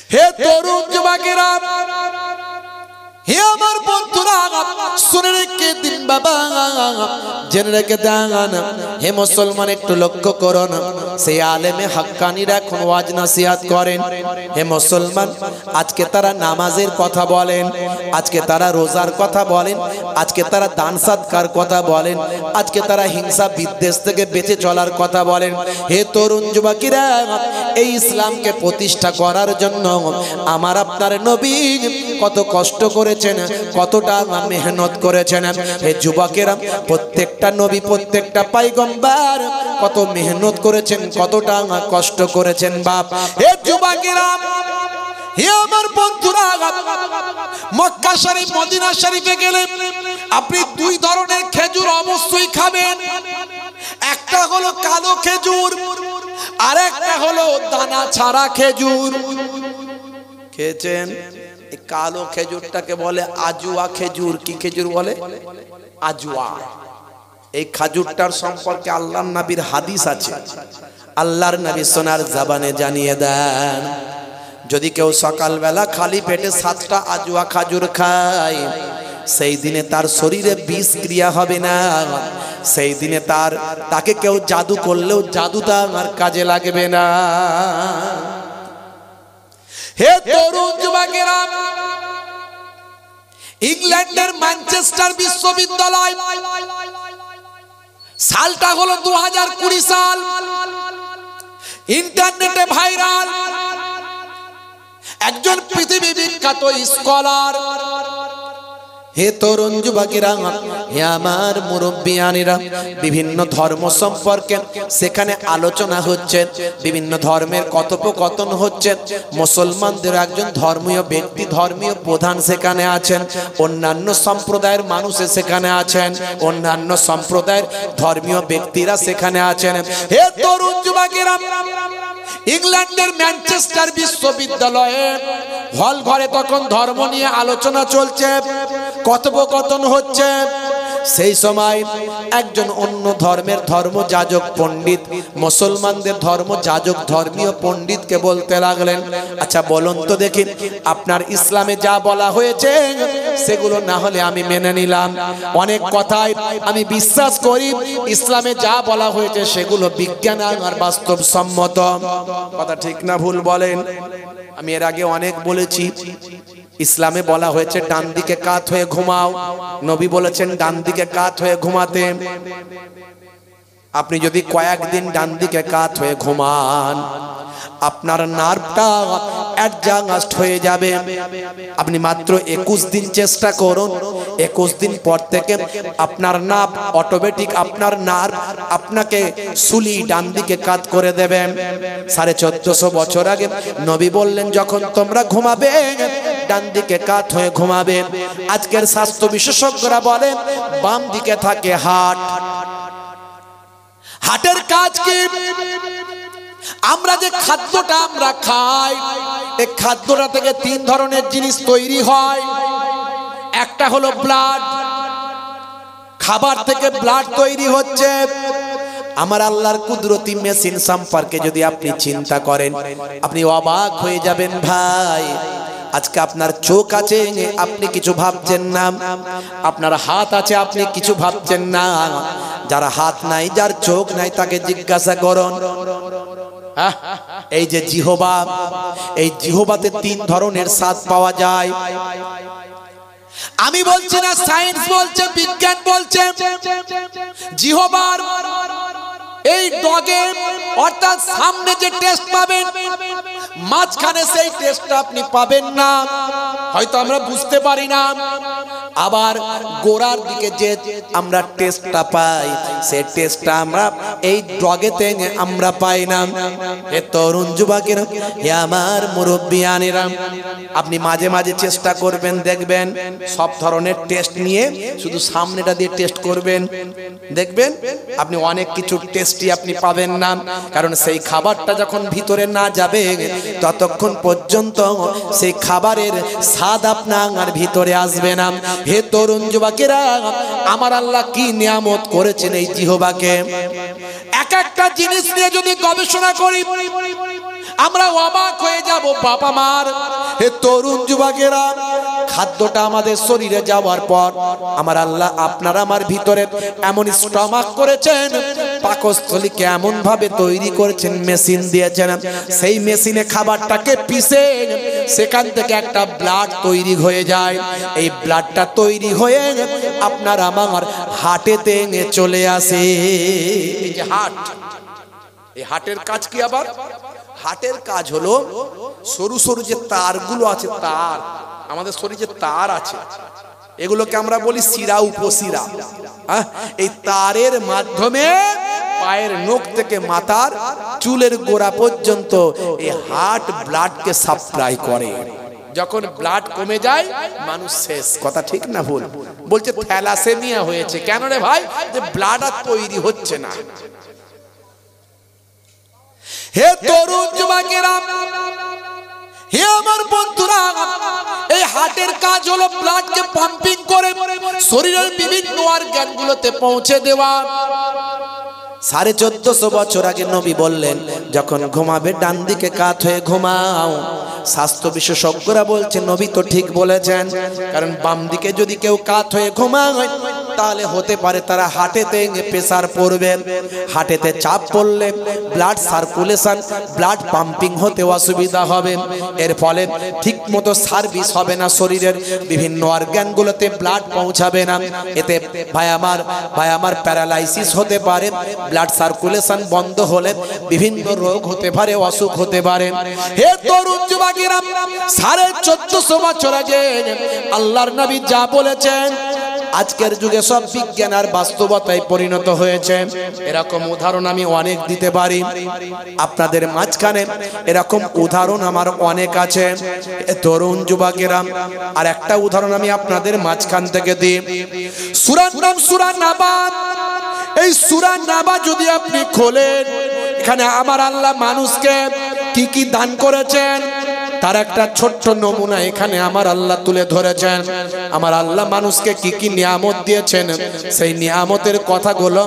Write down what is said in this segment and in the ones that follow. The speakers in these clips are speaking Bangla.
হে তরুণ যুবকেরা, হে আমার বন্ধুরা, শুনে রেখে দিন বাবা, জেনে রেখে দেন। হে মুসলমান, একটু লক্ষ্য করুন, সেই আলেমে হাক্কানিরা এখন ওয়াজ নাসিহাত করেন। হে মুসলমান, আজকে তারা নামাজের কথা বলেন, আজকে তারা রোজার কথা বলেন, আজকে তারা দান সাদকার কথা বলেন, আজকে তারা হিংসা বিদ্বেষ থেকে বেঁচে চলার কথা বলেন। হে তরুণ যুবকেরা, এই ইসলামকে প্রতিষ্ঠা করার জন্য আমার আপনার নবী কত কষ্ট করেছেন, কতটা মেহনত করেছেন। হে যুবকেরা, প্রত্যেকটা নবী, প্রত্যেকটা পয়গম্বর কত মেহনত করেছেন, কতটা কষ্ট করেছেন বাপ। হে যুবকেরা, হে আমার বন্ধুরা, মক্কা শরীফ মদিনা শরীফে গেলে আপনি দুই ধরনের খেজুর অবশ্যই খাবেন। একটা হলো কালো খেজুর, আর একটা হলো দানা ছাড়া খেজুর। খেয়েছেন? এই কালো খেজুরটাকে বলে আজুয়া খেজুর। কি খেজুর বলে? আজুয়া। এই খেজুরটার সম্পর্কে আল্লাহর নবীর হাদিস আছে। আল্লাহর নবী সোনার জবানে জানিয়ে দেন, যদি কেউ সকালবেলা খালি পেটে 7টা আজুয়া খেজুর খায়, সেই দিনে তার শরীরে বিষ ক্রিয়া হবে না। সেই দিনে তাকে কেউ জাদু করলেও জাদুটা আর কাজে লাগবে না। হে তরুণ যুবকেরা, ইংল্যান্ডের ম্যানচেস্টার বিশ্ববিদ্যালয়, সালটা হলো 2020 সাল, ইন্টারনেটে ভাইরাল একজন পৃথিবী বিখ্যাত স্কলার। হে তরুণ যুবকেরা, হে আমার মুরব্বিয়ানেরা, বিভিন্ন ধর্ম সম্পর্কে সেখানে আলোচনা হচ্ছে, বিভিন্ন ধর্মের কথোপকথন হচ্ছে। মুসলমানদের একজন ধর্মীয় ব্যক্তি, ধর্মীয় প্রধান সেখানে আছেন, অন্যান্য সম্প্রদায়ের মানুষ সেখানে আছেন, অন্যান্য সম্প্রদায়ের ধর্মীয় ব্যক্তিরা সেখানে আছেন। হে তরুণ যুবকেরা, ইংল্যান্ডের ম্যানচেস্টার বিশ্ববিদ্যালয়ে হল ঘরে তখন ধর্ম নিয়ে আলোচনা চলছে, কথোপকথন হচ্ছে। সেই সময় একজন অন্য ধর্মের ধর্মযাজক পণ্ডিত মুসলমানদের ধর্মযাজক ধর্মীয় পণ্ডিতকে বলতে লাগলেন, আচ্ছা বলুন তো দেখি, আপনার ইসলামে যা বলা হয়েছে সেগুলো না হলে আমি মেনে নিলাম, অনেক কথাই আমি বিশ্বাস করি, ইসলামে যা বলা হয়েছে সেগুলো বিজ্ঞান আর বাস্তবসম্মত। কথা ঠিক না ভুল বলেন? আমি এর আগে অনেক বলেছি, ইসলামে বলা হয়েছে ডান দিকে কাত হয়ে ঘুমাও, নবী বলেছেন ডান দিকে কাত হয়ে ঘুমাতে। আপনি যদি কয়েকদিন ডান দিকে কাত হয়ে ঘুমান, আপনার নার্ভটা অ্যাডজাস্ট হয়ে যাবে। আপনি মাত্র 21 দিন চেষ্টা করুন, 21 দিন পর থেকে আপনার নার্ভ অটোমেটিক, আপনার নার্ভ আপনাকে সুলি ডান দিকে কাত করে দেবে। 1450 বছর আগে নবী বললেন, যখন তোমরা ঘুমাবে ডান দিকে কাত হয়ে ঘুমাবে। আজকের স্বাস্থ্য বিশেষজ্ঞরা বলেন বাম দিকে থাকে হার্ট। হার্টের কাজ কি? আমরা যে খাদ্যটা আমরা খাই, এই খাদ্যটা থেকে 3 ধরনের জিনিস তৈরি হয়। একটা হলো ব্লাড, খাবার থেকে ব্লাড তৈরি হচ্ছে। আমার আল্লাহর কুদরতি মেশিন সম্পর্কে যদি আপনি চিন্তা করেন, আপনি অবাক হয়ে যাবেন ভাই। আজকে আপনার চোখ আছে, আপনি কিছু ভাবছেন না, আপনার হাত আছে, আপনি কিছু ভাবছেন না। যার হাত নাই, যার চোখ নাই, তাকে জিজ্ঞাসা করুন। এই যে জিহবা, এই জিহবাতে 3 ধরনের স্বাদ পাওয়া যায়। আমি বলছি না, সায়েন্স বলছে, বিজ্ঞান বলছে, জিহবার এই ডগে অর্থাৎ সামনে যে টেস্ট পাবেন, মাঝখানে সেই টেস্টটা আপনি পাবেন না, হয়তো আমরা বুঝতে পারি না। আবার গোড়ার দিকে যে আমরা টেস্টটা পাই, সেই টেস্টটা আমরা এই ডগেতে আমরা পাই না। হে তরুণ যুবকেরা, হে আমার মুরব্বিয়ানেরা, আপনি মাঝে মাঝে চেষ্টা করবেন, দেখবেন সব ধরনের টেস্ট নিয়ে শুধু সামনেটা দিয়ে টেস্ট করবেন, দেখবেন আপনি অনেক কিছু টেস্টই আপনি পাবেন না। কারণ সেই খাবারটা যখন ভিতরে না যাবে, ততক্ষণ পর্যন্ত সেই খাবারের স্বাদ আপনার ভিতরে আসবে না। হে তরুণ যুবকেরা, আমার আল্লাহ কি নিয়ামত করেছেন এই জিহ্বাকে। এক একটা জিনিস নিয়ে যদি গবেষণা করি আমরা অবাক হয়ে যাব বাবা মার। হে তরুণ যুবকেরা, খাদ্যটা আমাদের শরীরে যাওয়ার পর আমার আল্লাহ আপনার আমার ভিতরে এমন স্টমাক করেছেন, পাকস্থলীকে এমন ভাবে তৈরি করেছেন, মেশিন দিয়েছেন, সেই মেশিনে খাবারটাকে পিষে সেখান থেকে একটা ব্লাড তৈরি হয়ে যায়। এই ব্লাডটা তৈরি হয়ে আপনার আমার হার্টেতে চলে আসে। এই যে হার্ট, এই হার্টের কাজ কি? আবার হার্টের কাজ হলো সরু সরু যে তারগুলো আছে, তার আমাদের শরীরে যে তার আছে এগুলোকে আমরা বলি শিরা উপশিরা। এই তারের মাধ্যমে পায়ের নখ থেকে মাথার চুলের গোড়া পর্যন্ত এই হার্ট ব্লাডকে সাপ্লাই করে। যখন ব্লাড কমে যায় মানুষ শেষ। কথা ঠিক না ভুল? বলছে থ্যালাসেমিয়া হয়েছে। কেন রে ভাই? যে ব্লাড আর তৈরি হচ্ছে না। হে তরুণ যুবকেরা, হে আমার বন্ধুরা, এই হার্টের কাজ হলো ব্লাডকে পাম্পিং করে শরীরের বিভিন্ন অর্গানগুলোতে পৌঁছে দেওয়া। 1450 বছর আগে নবী বললেন, যখন ঘুমাবে ডান দিকে কাত হয়ে ঘুমাও। স্বাস্থ্য বিশেষজ্ঞরা বলছে নবী তো ঠিক বলেছেন, কারণ বাম দিকে যদি কেউ কাত হয়ে ঘুমায় তাহলে হতে পারে তারা হার্টেতে প্রেসার পড়বে। হার্টেতে চাপ পড়লে ব্লাড সার্কুলেশন, ব্লাড পাম্পিং হতে অসুবিধা হবে। এর ফলে ঠিক মতো সার্ভিস হবে না, শরীরের বিভিন্ন অর্গানগুলোতে ব্লাড পৌঁছাবে না। এতে ভাই আমার প্যারালাইসিস হতে পারে। ব্লাড সার্কুলেশন বন্ধ হলে বিভিন্ন রোগ হতে পারে, অসুখ হতে পারে। হে তরুণ যুবকেরা, 1450 বছর আগে আল্লাহর নবী যা বলেছেন আজকের যুগে সব বিজ্ঞান আর বাস্তবতায় পরিণত হয়েছে। এরকম উদাহরণ আমি অনেক দিতে পারি আপনাদের মাঝখানে, এরকম উদাহরণ আমার অনেক আছে। তরুণ যুবকেরা, আর একটা উদাহরণ আমি আপনাদের মাঝখান থেকে দিই। সূরার নাম সূরা নাবা। এই সূরা নাবা যদি আপনি খোলেন, এখানে আমার আল্লাহ মানুষকে কি কি দান করেছেন তার একটা ছোট্ট নমুনা এখানে আমার আল্লাহ তুলে ধরেছেন। আমার আল্লাহ মানুষকে কি কি নিয়ামত দিয়েছেন সেই নিয়ামতের কথাগুলো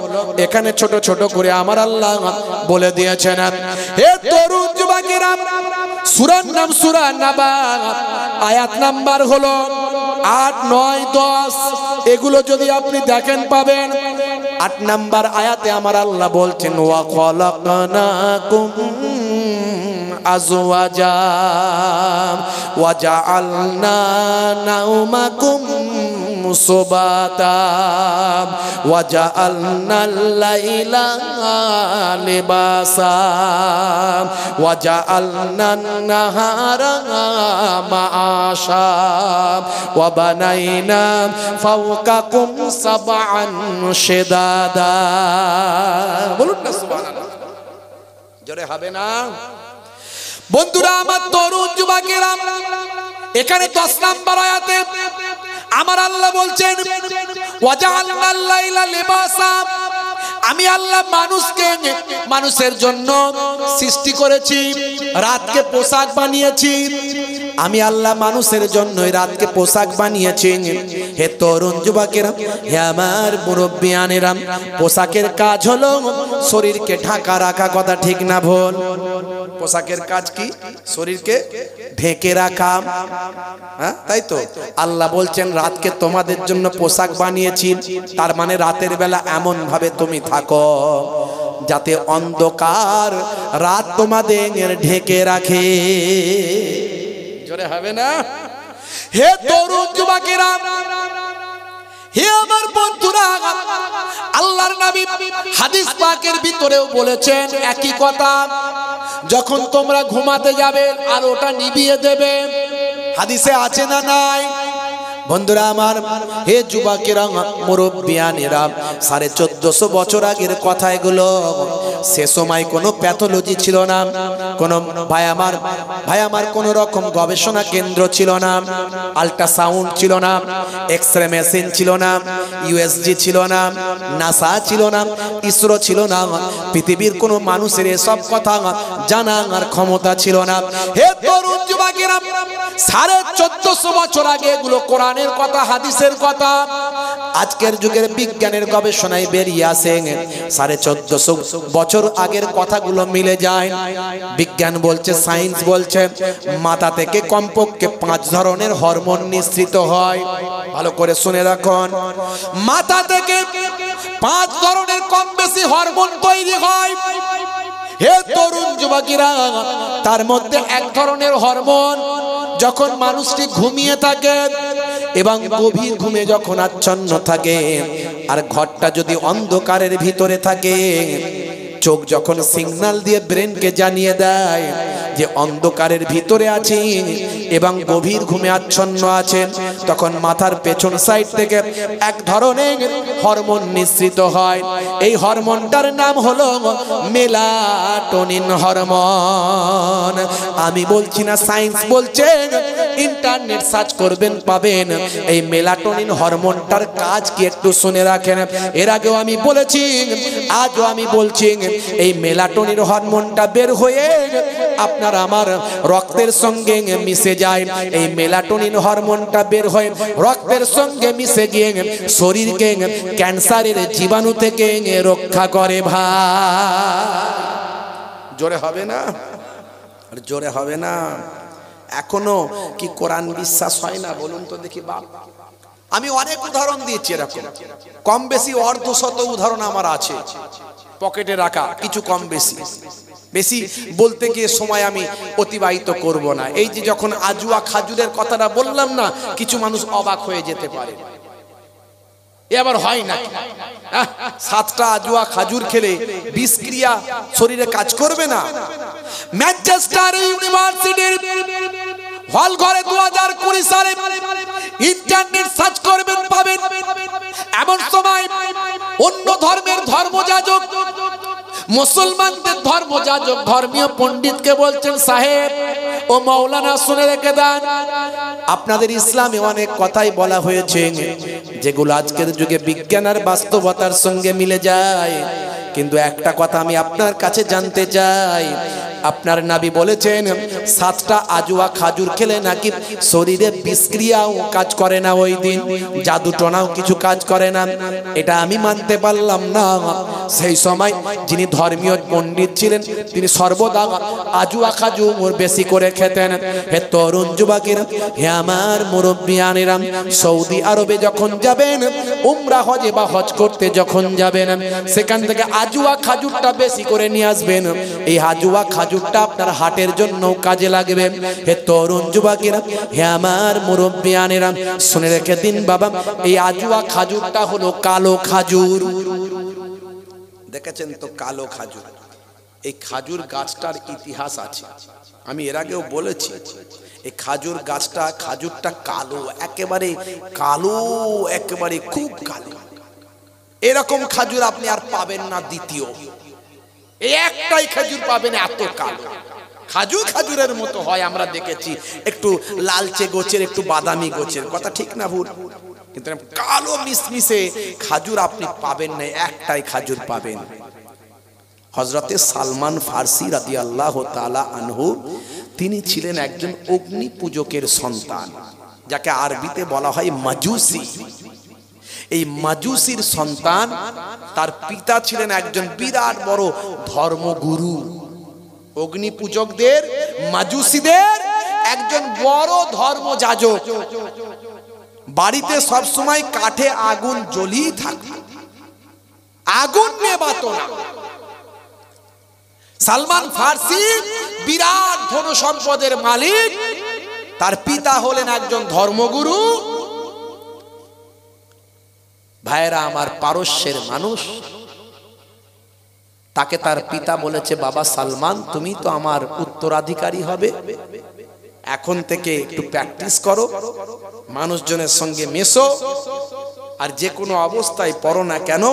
এখানে ছোট ছোট করে আমার আল্লাহ বলে দিয়েছেন। হে তরুণ যুবকেরা, সূরার নাম সূরা নাবা, আয়াত নাম্বার হলো 8, 9, 10। এগুলো যদি আপনি দেখেন পাবেন। 8 নাম্বার আয়াতে আমার আল্লাহ বলছেন, ওয়া খালাকনাকুম আজওয়াজা ওয়া জাআলনা নাওমাকুম সুবাতা ওয়া জাআলনাল লাইলা লিবাসা ওয়া জাআলনান নাহারা মাআশা ওয়া বানাইনা ফাওকাকুম সাবআন শিদাদা। বলুন না সুবহানাল্লাহ, জোরে হবে না? বন্ধুরা আমার, তরুণ যুবকেরা, এখানে 10 নাম্বার আয়াতে আমার আল্লাহ বলছেন, ওয়াজআলনাল লাইলা লিবাসা। আমি আল্লাহ মানুষের জন্য সৃষ্টি করেছি, রাতকে পোশাক বানিয়েছি। আমি আল্লাহ মানুষের জন্য রাতকে পোশাক বানিয়েছি। হে তরুণ যুবকেরা, হে আমার মুরব্বিয়ানেরা, পোশাকের কাজ হলো শরীরকে ঢাকা রাখা। কথা ঠিক না ভুল? পোশাকের কাজ কি? শরীরকে ঢেকে রাখা। হ্যাঁ, তাই তো আল্লাহ বলছেন রাতকে তোমাদের জন্য পোশাক বানিয়েছি। তার মানে রাতের বেলা এমন ভাবে তুমি থাকো যাতে অন্ধকার রাত তোমাদের ঢেকে রাখে। জোরে হবে না? হে তরুণ যুবকেরা, হে আমার বন্ধুরা, আল্লাহর নবী হাদিস পাকের ভিতরেও বলেছেন একই কথা, যখন তোমরা ঘুমাতে যাবে আলোটা নিভিয়ে দেবে। হাদিসে আছে না নাই? বন্ধুরা আমার, হে যুবকেরা, মুরব্বিয়ানেরা, 1450 বছর আগের কথা এগুলো। সে সময় কোনো প্যাথোলজি ছিল না, কোনো ভাই আমার কোনো রকম গবেষণা কেন্দ্র ছিল না, আল্ট্রাসাউন্ড ছিল না, এক্সরে মেশিন ছিল না, ইউএসজি ছিল না, নাসা ছিল না, ইসরো ছিল না। পৃথিবীর কোনো মানুষের এসব কথা জানার ক্ষমতা ছিল না। হে তরুণ যুবকেরা, 1450 বছর আগে এগুলো কোরআনে কোরআনের কথা, হাদিসের কথা। আজকের যুগের বিজ্ঞানের গবেষণায় বেরিয়ে আসে 1450 বছর আগের কথাগুলো মিলে যায়। বিজ্ঞান বলছে, সায়েন্স বলছে, মাথা থেকে কমপক্ষে 5 ধরনের হরমোন নিঃসৃত হয়। ভালো করে শুনে রাখুন, মাথা থেকে 5 ধরনের কম বেশি হরমোন তৈরি হয়। হে তরুণ যুবকেরা, তার মধ্যে এক ধরনের হরমোন যখন মানুষটি ঘুমিয়ে থাকে এবং গভীর ঘুমে যখন আচ্ছন্ন থাকে, আর ঘরটা যদি অন্ধকারের ভিতরে থাকে, চোখ যখন সিগন্যাল দিয়ে ব্রেনকে জানিয়ে দেয় যে অন্ধকারের ভিতরে আছে এবং গভীর ঘুমে আচ্ছন্ন আছেন, তখন মাথার পেছন সাইড থেকে এক ধরনের হরমোন নিঃসৃত হয়। এই হরমোনটার নাম হলো মেলাটোনিন হরমোন। আমি বলছি না, সায়েন্স বলছে, ইন্টারনেট সার্চ করবেন পাবেন। এই মেলাটোনিন হরমোনটার কাজ কি একটু শুনে রাখেন। এর আগেও আমি বলেছি, আজও আমি বলছি, এই মেলাটোনিন হরমোনটা বের হয়ে আপনার আমার রক্তের সঙ্গে মিশে যায়। এই মেলাটোনিন হরমোনটা বের হয়ে রক্তের সঙ্গে মিশে গিয়ে শরীরকে ক্যান্সারের জীবাণু থেকে রক্ষা করে। ভাই জোরে হবে না? জোরে হবে না? এখনো কি কোরআন বিশ্বাস হয় না? বলুন তো দেখি বাপ। আমি অনেক উদাহরণ দিয়েছি এরকম, কম বেশি অর্ধশত উদাহরণ আমার আছে পকেটে রাখা, কিছু কম বেশি। বেশি বলতে গিয়ে সময় আমি অতিবাহিত করব না। এই যে যখন আজুয়া খাজুরের কথাটা বললাম না, কিছু মানুষ অবাক হয়ে যেতে পারে, এবার হয় না 7টা আজুয়া খাজুর খেলে বিষক্রিয়া শরীরে কাজ করবে না? ম্যানচেস্টার ইউনিভার্সিটির হল ঘরে 2020 সালে ইন্টারনেট সার্চ করবেন পাবেন। এমন সময় অন্য ধর্মের ধর্মযাজক, মুসলমানদের ধর্মযাজক, ধর্মীয় পণ্ডিতকে বলছেন, সাহেব ও মাওলানা শুনে রেখে দেন, আপনাদের ইসলামে অনেক কথাই বলা হয়েছে যেগুলো আজকের যুগে বিজ্ঞান আর বাস্তবতার সঙ্গে মিলে যায়, কিন্তু একটা কথা আমি আপনার কাছে জানতে চাই। আপনার নবী বলেছেন 7টা আজুয়া খাজুর খেলে নাকি শরীরে বিষক্রিয়াও কাজ করে না, ওই দিন জাদু টোনাও কিছু কাজ করে না। এটা আমি মানতে পারলাম না। সেই সময় যিনি ধর্মীয় পণ্ডিত ছিলেন, তিনি সর্বদা আজুয়া খাজুর বেশি করে খেতেন। হে তরুণ যুবকেরা, হে আমার মুরব্বিয়ানেরা, সৌদি আরবে যখন যাবেন, উমরা হজে বা হজ করতে যখন যাবেন, সেখান থেকে আজুয়া খাজুরটা বেশি করে নিয়ে আসবেন। এই আজুয়া খাজুরটা আপনার হার্টের জন্য কাজে লাগবে। হে তরুণ যুবকেরা, হে আমার মুরব্বিয়ানেরা, শুনে রেখে দিন বাবা, এই আজুয়া খাজুরটা হলো কালো খাজুর। দেখেছেন তো কালো খাজুর? এই খাজুর গাছটার ইতিহাস আছে, আমি এর আগেও বলেছি। এই খাজুর গাছটা, খাজুরটা কালো, একেবারে কালো, একেবারে খুব কালো। এরকম খাজুর আপনি আর পাবেন না দ্বিতীয়। এই একটাই খাজুর পাবেন এত কালো। খাজুর খাজুরের মতো হয়, আমরা দেখেছি, একটু লালচে গোছের, একটু বাদামি গোছের, কথা ঠিক না ভুল? কিন্তু কালো মিশমিশে খাজুর আপনি পাবেন না, একটাই খাজুর পাবেন। হযরতে সালমান ফারসি রাদিয়াল্লাহু তাআলা আনহু, তিনি ছিলেন একজন অগ্নি পূজকের সন্তান, যাকে আরবিতে বলা হয় মাজুসি। এই মাজুসির সন্তান, তার পিতা ছিলেন একজন বিরাট বড় ধর্মগুরু। অগ্নি পূজকদের, মাজুসিদের একজন বড় ধর্মযাজক। বাড়িতে সব সময় কাঠে আগুন জ্বলিয়ে থাকত, আগুন নেভাতো না। সালমান ফারসি বিরাট ধন সম্পদের মালিক, তার পিতা হলেন একজন ধর্মগুরু। ভাইরা আমার, পারস্যের মানুষ, তাকে তার পিতা বলেছে, বাবা সালমান, তুমি তো আমার উত্তরাধিকারী হবে, এখন থেকে একটু প্র্যাকটিস করো, মানুষজনের সঙ্গে মেশো, আর যে কোনো অবস্থায় পড়ো না কেন,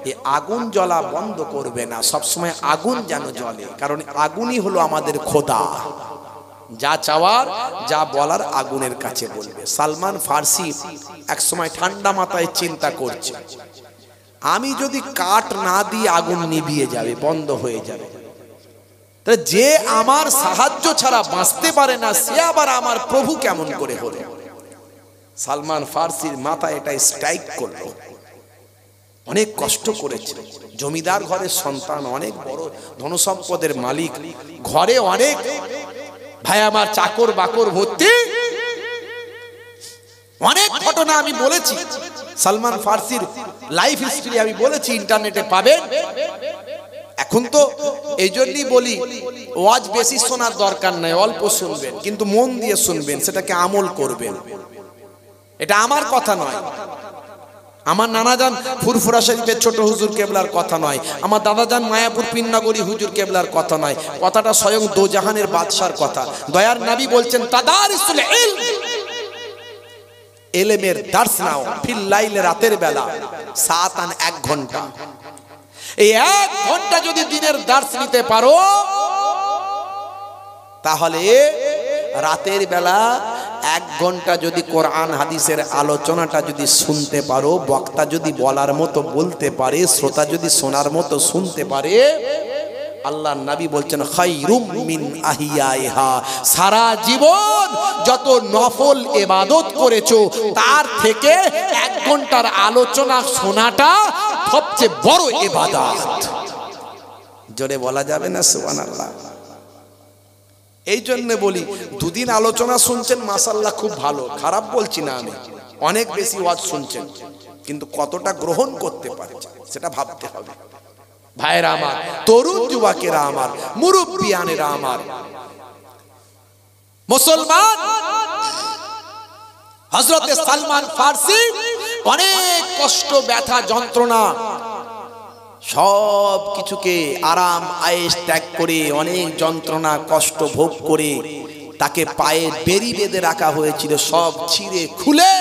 এই আগুন জ্বলা বন্ধ করবে না, সবসময় আগুন যেন জ্বলে, কারণ আগুনই হলো আমাদের খোদা। যা চাওয়ার, যা বলার আগুনের কাছে বলবে। সালমান ফারসি এক সময় ঠান্ডা মাথায় চিন্তা করছে, আমি যদি কাঠ না দিয়ে আগুন নিভিয়ে যাবে, বন্ধ হয়ে যাবে, তাহলে যে আমার সাহায্য ছাড়া বাঁচতে পারে না, সে আবার আমার প্রভু কেমন করে হলো? সালমান ফার্সির মাথায় এটা স্ট্রাইক করলো। অনেক কষ্ট করেছে, জমিদার ঘরের সন্তান, অনেক বড় ধনসম্পদের মালিক, ঘরে অনেক ভাই আমার চাকর বাকর ভর্তি। অনেক ঘটনা আমি বলেছি, সালমান ফার্সির লাইফ হিস্ট্রি আমি বলেছি, ইন্টারনেটে পাবেন। এখন তো এই জন্যই বলি ওয়াজ বেশি শোনার দরকার নাই, অল্প শুনবেন, কিন্তু মন দিয়ে শুনবেন, সেটাকে আমল করবেন। এটা আমার কথা নয়, আমার নানাজান ফুরফুরা শরীফের ছোট হুজুর কেবলার কথা নয়, আমার দাদাজান মায়াপুর পিন্নাগরি হুজুর কেবলার কথা নয়, কথাটা স্বয়ং দোজাহানের বাদশার কথা। দয়ার নবী বলছেন তাদারিসুল ইলম, ইলমের দার্স নাও ফিল লাইল, রাতের বেলা, সাতান 1 ঘন্টা। এই 1 ঘন্টা যদি দিনের দার্স নিতে পারো, তাহলে রাতের বেলা 1 ঘন্টা যদি কোরআন হাদিসের আলোচনাটা যদি শুনতে পারো, বক্তা যদি বলার মতো বলতে পারে, শ্রোতা যদি শোনার মতো শুনতে পারে, আল্লাহর নবী বলছেন খায়রুম মিন আহিয়াইহা, সারা জীবন যত নফল ইবাদত করেছো তার থেকে 1 ঘন্টার আলোচনা শোনাটা সবচেয়ে বড় ইবাদত। জোরে বলা যাবে না সুবহানাল্লাহ? এই জন্য বলি, 2 দিন আলোচনা শুনছেন মাশাআল্লাহ, খুব ভালো, খারাপ বলছি না আমি, অনেক বেশি ওয়াজ শুনছেন, কিন্তু কতটা গ্রহণ করতে পারছেন সেটা ভাবতে হবে। ভাইরা আমার, তরুণ যুবকেরা আমার, মুরব্বিয়ানেরা আমার, মুসলমান, হযরত সালমান ফার্সি অনেক কষ্ট, ব্যথা, যন্ত্রণা সব কিছুকে আরাম আয়েশ ত্যাগ করে, অনেক যন্ত্রণা কষ্ট ভোগ করে তাকে পায়ে বেড়ি বেঁধে রাখা হয়েছিল, সব ছিঁড়ে খুলে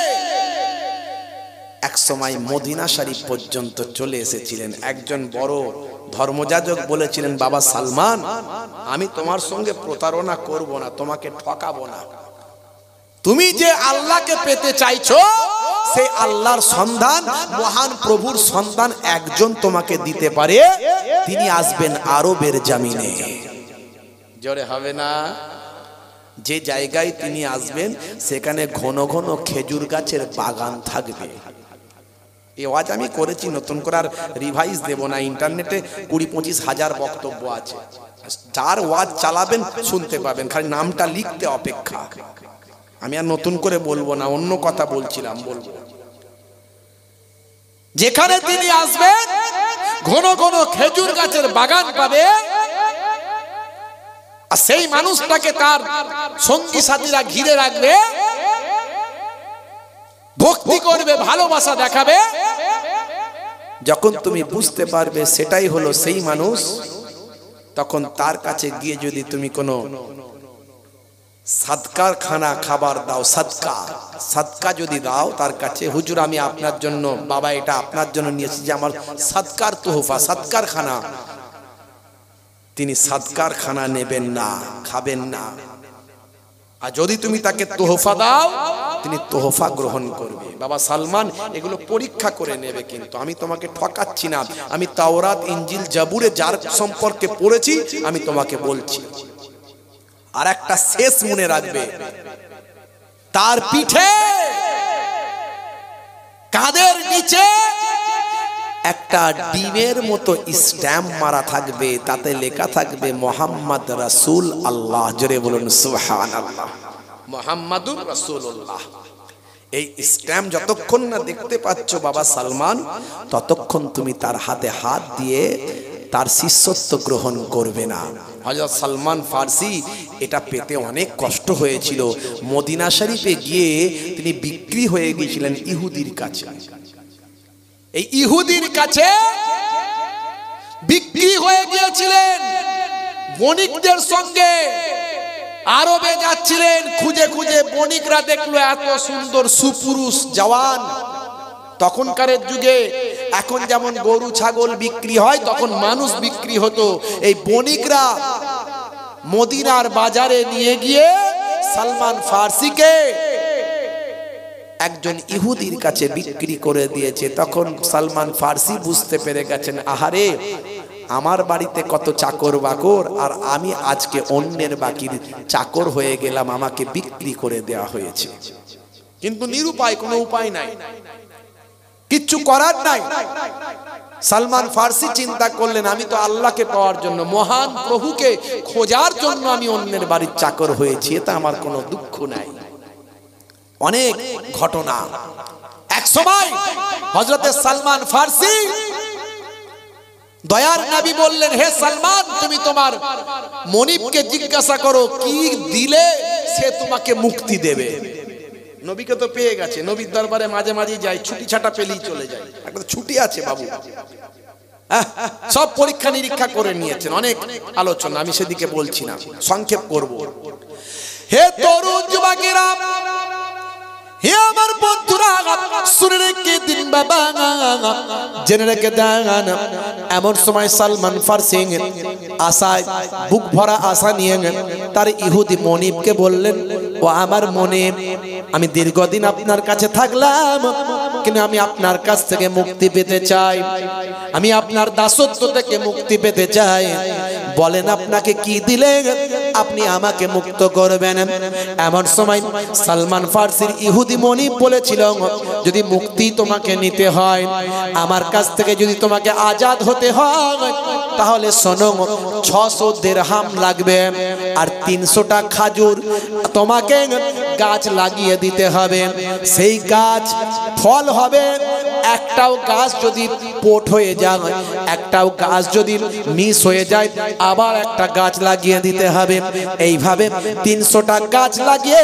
এক সময় মদিনা শরীফ পর্যন্ত চলে এসেছিলেন। একজন বড় ধর্মযাজক বলেছিলেন, বাবা সালমান, আমি তোমার সঙ্গে প্রতারণা করব না, তোমাকে ঠকাবো না, তুমি যে আল্লাহকে পেতে চাইছো সেই আল্লাহর সন্ধান, মহান প্রভুর সন্ধান একজন তোমাকে দিতে পারে, তিনি আসবেন আরবের জমিনে। জোরে হবে না? যে জায়গায় তিনি আসবেন সেখানে ঘন ঘন খেজুর গাছের বাগান থাকবে। এই ওয়াজ আমি করেছি, নতুন করে আর রিভাইজ দেব না, ইন্টারনেটে 20-25 হাজার বক্তব্য আছে, যার ওয়াজ চালাবেন শুনতে পাবেন, খালি নামটা লিখতে অপেক্ষা। আমি আর নতুন করে বলবো না, অন্য কথা বলছিলাম, বলবো। যেখানে তিনি আসবেন ঘন ঘন খেজুর গাছের বাগান পাবে, আর সেই মানুষটাকে তার সঙ্গী সাথীরা ঘিরে রাখবে, ভক্তি করবে, ভালোবাসা দেখাবে। যখন তুমি বুঝতে পারবে সেটাই হলো সেই মানুষ, তখন তার কাছে গিয়ে যদি তুমি কোনো সাদকার খানা খাবার দাও, সাদকা যদি দাও তার কাছে, হুজুর আমি আপনার জন্য, বাবা এটা আপনার জন্য নিয়েছি, যে আমার সাদকার তোহফা, সাদকার খানা, তিনি সাদকার খানা নেবেন না, খাবেন না। আর যদি তুমি তাকে তোহফা দাও, তিনি তোহফা গ্রহণ করবে। বাবা সালমান এগুলো পরীক্ষা করে নেবে, কিন্তু আমি তোমাকে ঠকাচ্ছি না, আমি তাওরাত, ইনজিল, জাবুরে যার সম্পর্কে পড়েছি আমি তোমাকে বলছি। আর একটা শেষ মনে রাখবে, তার পিঠে কাঁধের নিচে একটা ডিমের মতো স্ট্যাম্প মারা থাকবে, তাতে লেখা থাকবে মোহাম্মদ রাসূল আল্লাহ। জোরে বলুন সুবহানাল্লাহ, মুহাম্মাদুর রাসূলুল্লাহ। এই স্ট্যাম্প যতক্ষণ না দেখতে পাচ্ছ বাবা সালমান, ততক্ষণ তুমি তার হাতে হাত দিয়ে তার শিষ্যত্ব গ্রহণ করবে না। হযরত সালমান ফার্সি এটা পেতে অনেক কষ্ট হয়েছিল। মদিনা শরীফে গিয়ে তিনি বিক্রি হয়ে গিয়েছিলেন ইহুদির কাছে। এই ইহুদির কাছে বিক্রি হয়ে গিয়েছিলেন, বণিকদের সঙ্গে আরবে যাচ্ছিলেন, খুঁজে খুঁজে বণিকরা দেখলো এত সুন্দর সুপুরুষ জওয়ান। তখনকার যুগে এখন যেমন গরু ছাগল বিক্রি হয়, তখন মানুষ বিক্রি হতো। এই বণিকরা মদিনার বাজারে নিয়ে গিয়ে সালমান ফার্সিকে একজন ইহুদির কাছে বিক্রি করে দিয়েছে। তখন সালমান ফার্সি বুঝতে পেরে গেছেন, আহারে আমার বাড়িতে কত চাকর বাকর, আর আমি আজকে অন্যের বাকির চাকর হয়ে গেলাম, আমাকে বিক্রি করে দেওয়া হয়েছে। কিন্তু নিরুপায়, কোনো উপায় নাই, কিচ্ছু করার নাই। সালমান ফার্সি চিন্তা করলেন, আমি তো আল্লাহকে পাওয়ার জন্য, মহান প্রভুকে খোঁজার জন্য আমি অন্যের বাড়ির চাকর হয়েছি, এতে আমার কোনো দুঃখ নাই। অনেক ঘটনা। এক সময় হযরতে সালমান ফার্সি দয়ার নবী বললেন, হে সালমান, তুমি তোমার মনিবকে জিজ্ঞাসা করো কি দিলে সে তোমাকে মুক্তি দেবে। নবীকে তো পেয়ে গেছে, নবীর দরবারে মাঝে মাঝে যায়, ছুটি ছাটা পেলেই চলে যায়, একটা ছুটি আছে বাবু। সব পরীক্ষা নিরীক্ষা করে নিয়েছেন, অনেক আলোচনা, আমি সেদিকে বলছি না, সংক্ষেপ করব। হে তরুণ যুবকেরা, হে আমার বন্ধুরা, শুনে রেখে দিন বাবা, জেনে রেখে দেন। এমন সময় সালমান ফার্সি আশায়, বুক ভরা আশা নিয়ে তার ইহুদি মনিবকে বললেন, ও আমার মনিব, আমি দীর্ঘদিন আপনার কাছে থাকলাম, কিন্তু আমি আপনার কাছ থেকে মুক্তি পেতে চাই, আমি আপনার দাসত্ব থেকে মুক্তি পেতে চাই, বলেন আপনাকে কি দিলে আপনি আমাকে মুক্ত করবেন। এমন সময় সালমান ফার্সির ইহুদি মনিব বলেছিল, যদি মুক্তি তোমাকে নিতে হয়, আমার কাছ থেকে যদি তোমাকে আজাদ হতে হয়, তাহলে শোনো, 600 দিরহাম লাগবে, আর 300টা খাজুর তোমাকে গাছ লাগিয়ে দিতে হবে। সেই গাছ ফল হবে, একটাও গাছ যদি পোট হয়ে যায়, একটাও গাছ যদি মিস হয়ে যায়, আবার একটা গাছ লাগিয়ে দিতে হবে। এইভাবে 300টা গাছ লাগিয়ে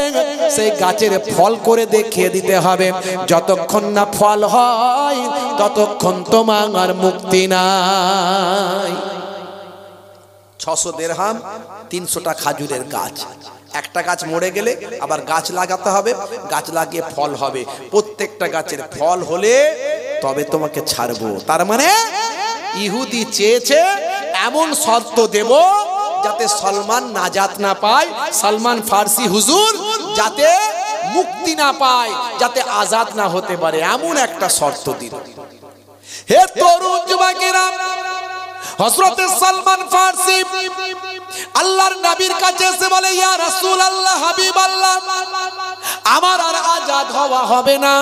সেই গাছের ফল করে দেখিয়ে দিতে হবে। যতক্ষণ না ফল হয় ততক্ষণ তোমার মুক্তি নাই। 600 দিরহাম, 300টা খাজুরের গাছ, একটা গাছ মরে গেলে আবার গাছ লাগাতে হবে, গাছ লাগিয়ে ফল হবে, প্রত্যেকটা গাছের ফল হলে তবে তোমাকে ছাড়বো। তার মানে ইহুদি চেয়েছে এমন শর্ত দেব যাতে সালমান নাজাত না পায়, সালমান ফার্সি হুজুর যাতে মুক্তি না পায়, যাতে আজাদ না হতে পারে, এমন একটা শর্ত দিল। হে তরুণ যুবকেরা, হযরত সালমান ফার্সি আল্লাহর নবীর কাছে এসে বলে, ইয়া রাসূলুল্লাহ, হাবিবাল্লাহ, আমার আর আজাদ হওয়া হবে না।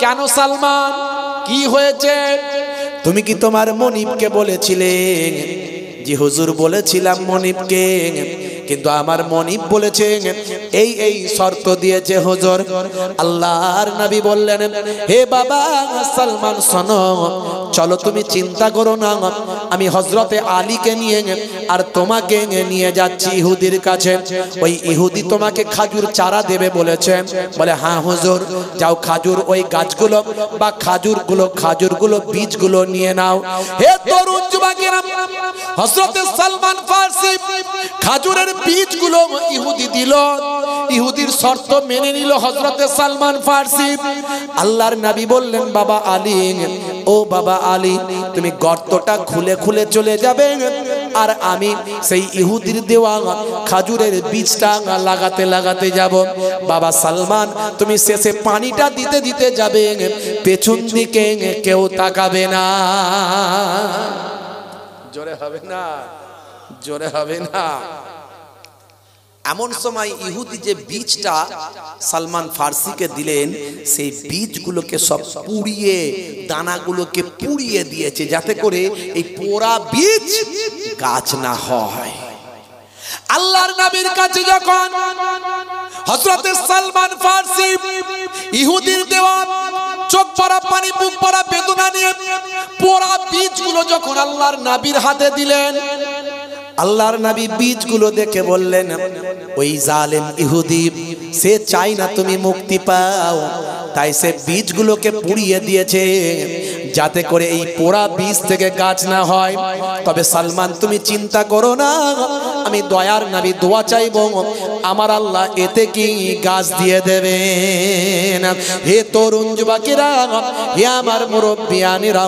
কেন সালমান, কি হয়েছে? তুমি কি তোমার মনিবকে বলেছিলে? জি হুজুর, বলেছিলাম মনিবকে, কিন্তু আমার মনিব বলেছে এই শর্ত দিয়েছে হুজুর। আল্লাহর নবী বললেন, হে বাবা সালমান, শোনো, চলো তুমি চিন্তা করো না, আমি হযরতে আলীকে নিয়ে আর তোমাকে নিয়ে যাচ্ছি ইহুদির কাছে। ওই ইহুদি তোমাকে খাজুর চারা দেবে বলেছে। বলে, হ্যাঁ হুজুর, যাও খাজুর ওই গাছগুলো বা খাজুরগুলো বীজগুলো নিয়ে নাও। হে তরুণ যুবকেরা, হযরতে সালমান ফার্সি খাজুরের বীজগুলো ইহুদি দিল, ইহুদির শর্ত মেনে নিল হযরতে সালমান ফার্সি। আল্লাহর নবী বললেন, বাবা আলী, ও বাবা আলী, তুমি গর্তটা খুলে খুলে চলে যাবে, আর আমি সেই ইহুদির দেওয়া খাজুরের বীজটা লাগাতে লাগাতে যাব। বাবা সালমান, তুমি শেষে পানিটা দিতে দিতে যাবে, পেছন দিকে কেউ তাকাবে না। জোরে হবে না, জোরে হবে না। এমন সময় ইহুদি যে বীজটা সালমান ফার্সিকে দিলেন, সেই বীজগুলোকে সব পুড়িয়ে, দানাগুলোকে পুড়িয়ে দিয়েছে, যাতে করে এই পোড়া বীজ গাছ না হয়। আল্লাহর নবীর কাছে যখন হযরত সালমান ফার্সি ইহুদির দেওয়া চোখ পড়া পানি, বুক পড়া বেদনা নিয়ে পোড়া বীজগুলো যখন আল্লাহর নবীর হাতে দিলেন, আল্লাহর নবী বীজগুলো দেখে বললেন, ওই জালেম ইহুদি সে চাই না তুমি মুক্তি পাও, তাই সে বীজগুলোকে পুড়িয়ে দিয়েছে, যাতে করে এই পোড়া বীজ থেকে গাছ না হয়। তবে সালমান, তুমি চিন্তা করো না, আমি দয়ার নবী দোয়া চাইবো, আমার আল্লাহ এতে কি গাছ দিয়ে দেবেন। হে তরুণ যুবকেরা, হে আমার মুরব্বিয়ানেরা,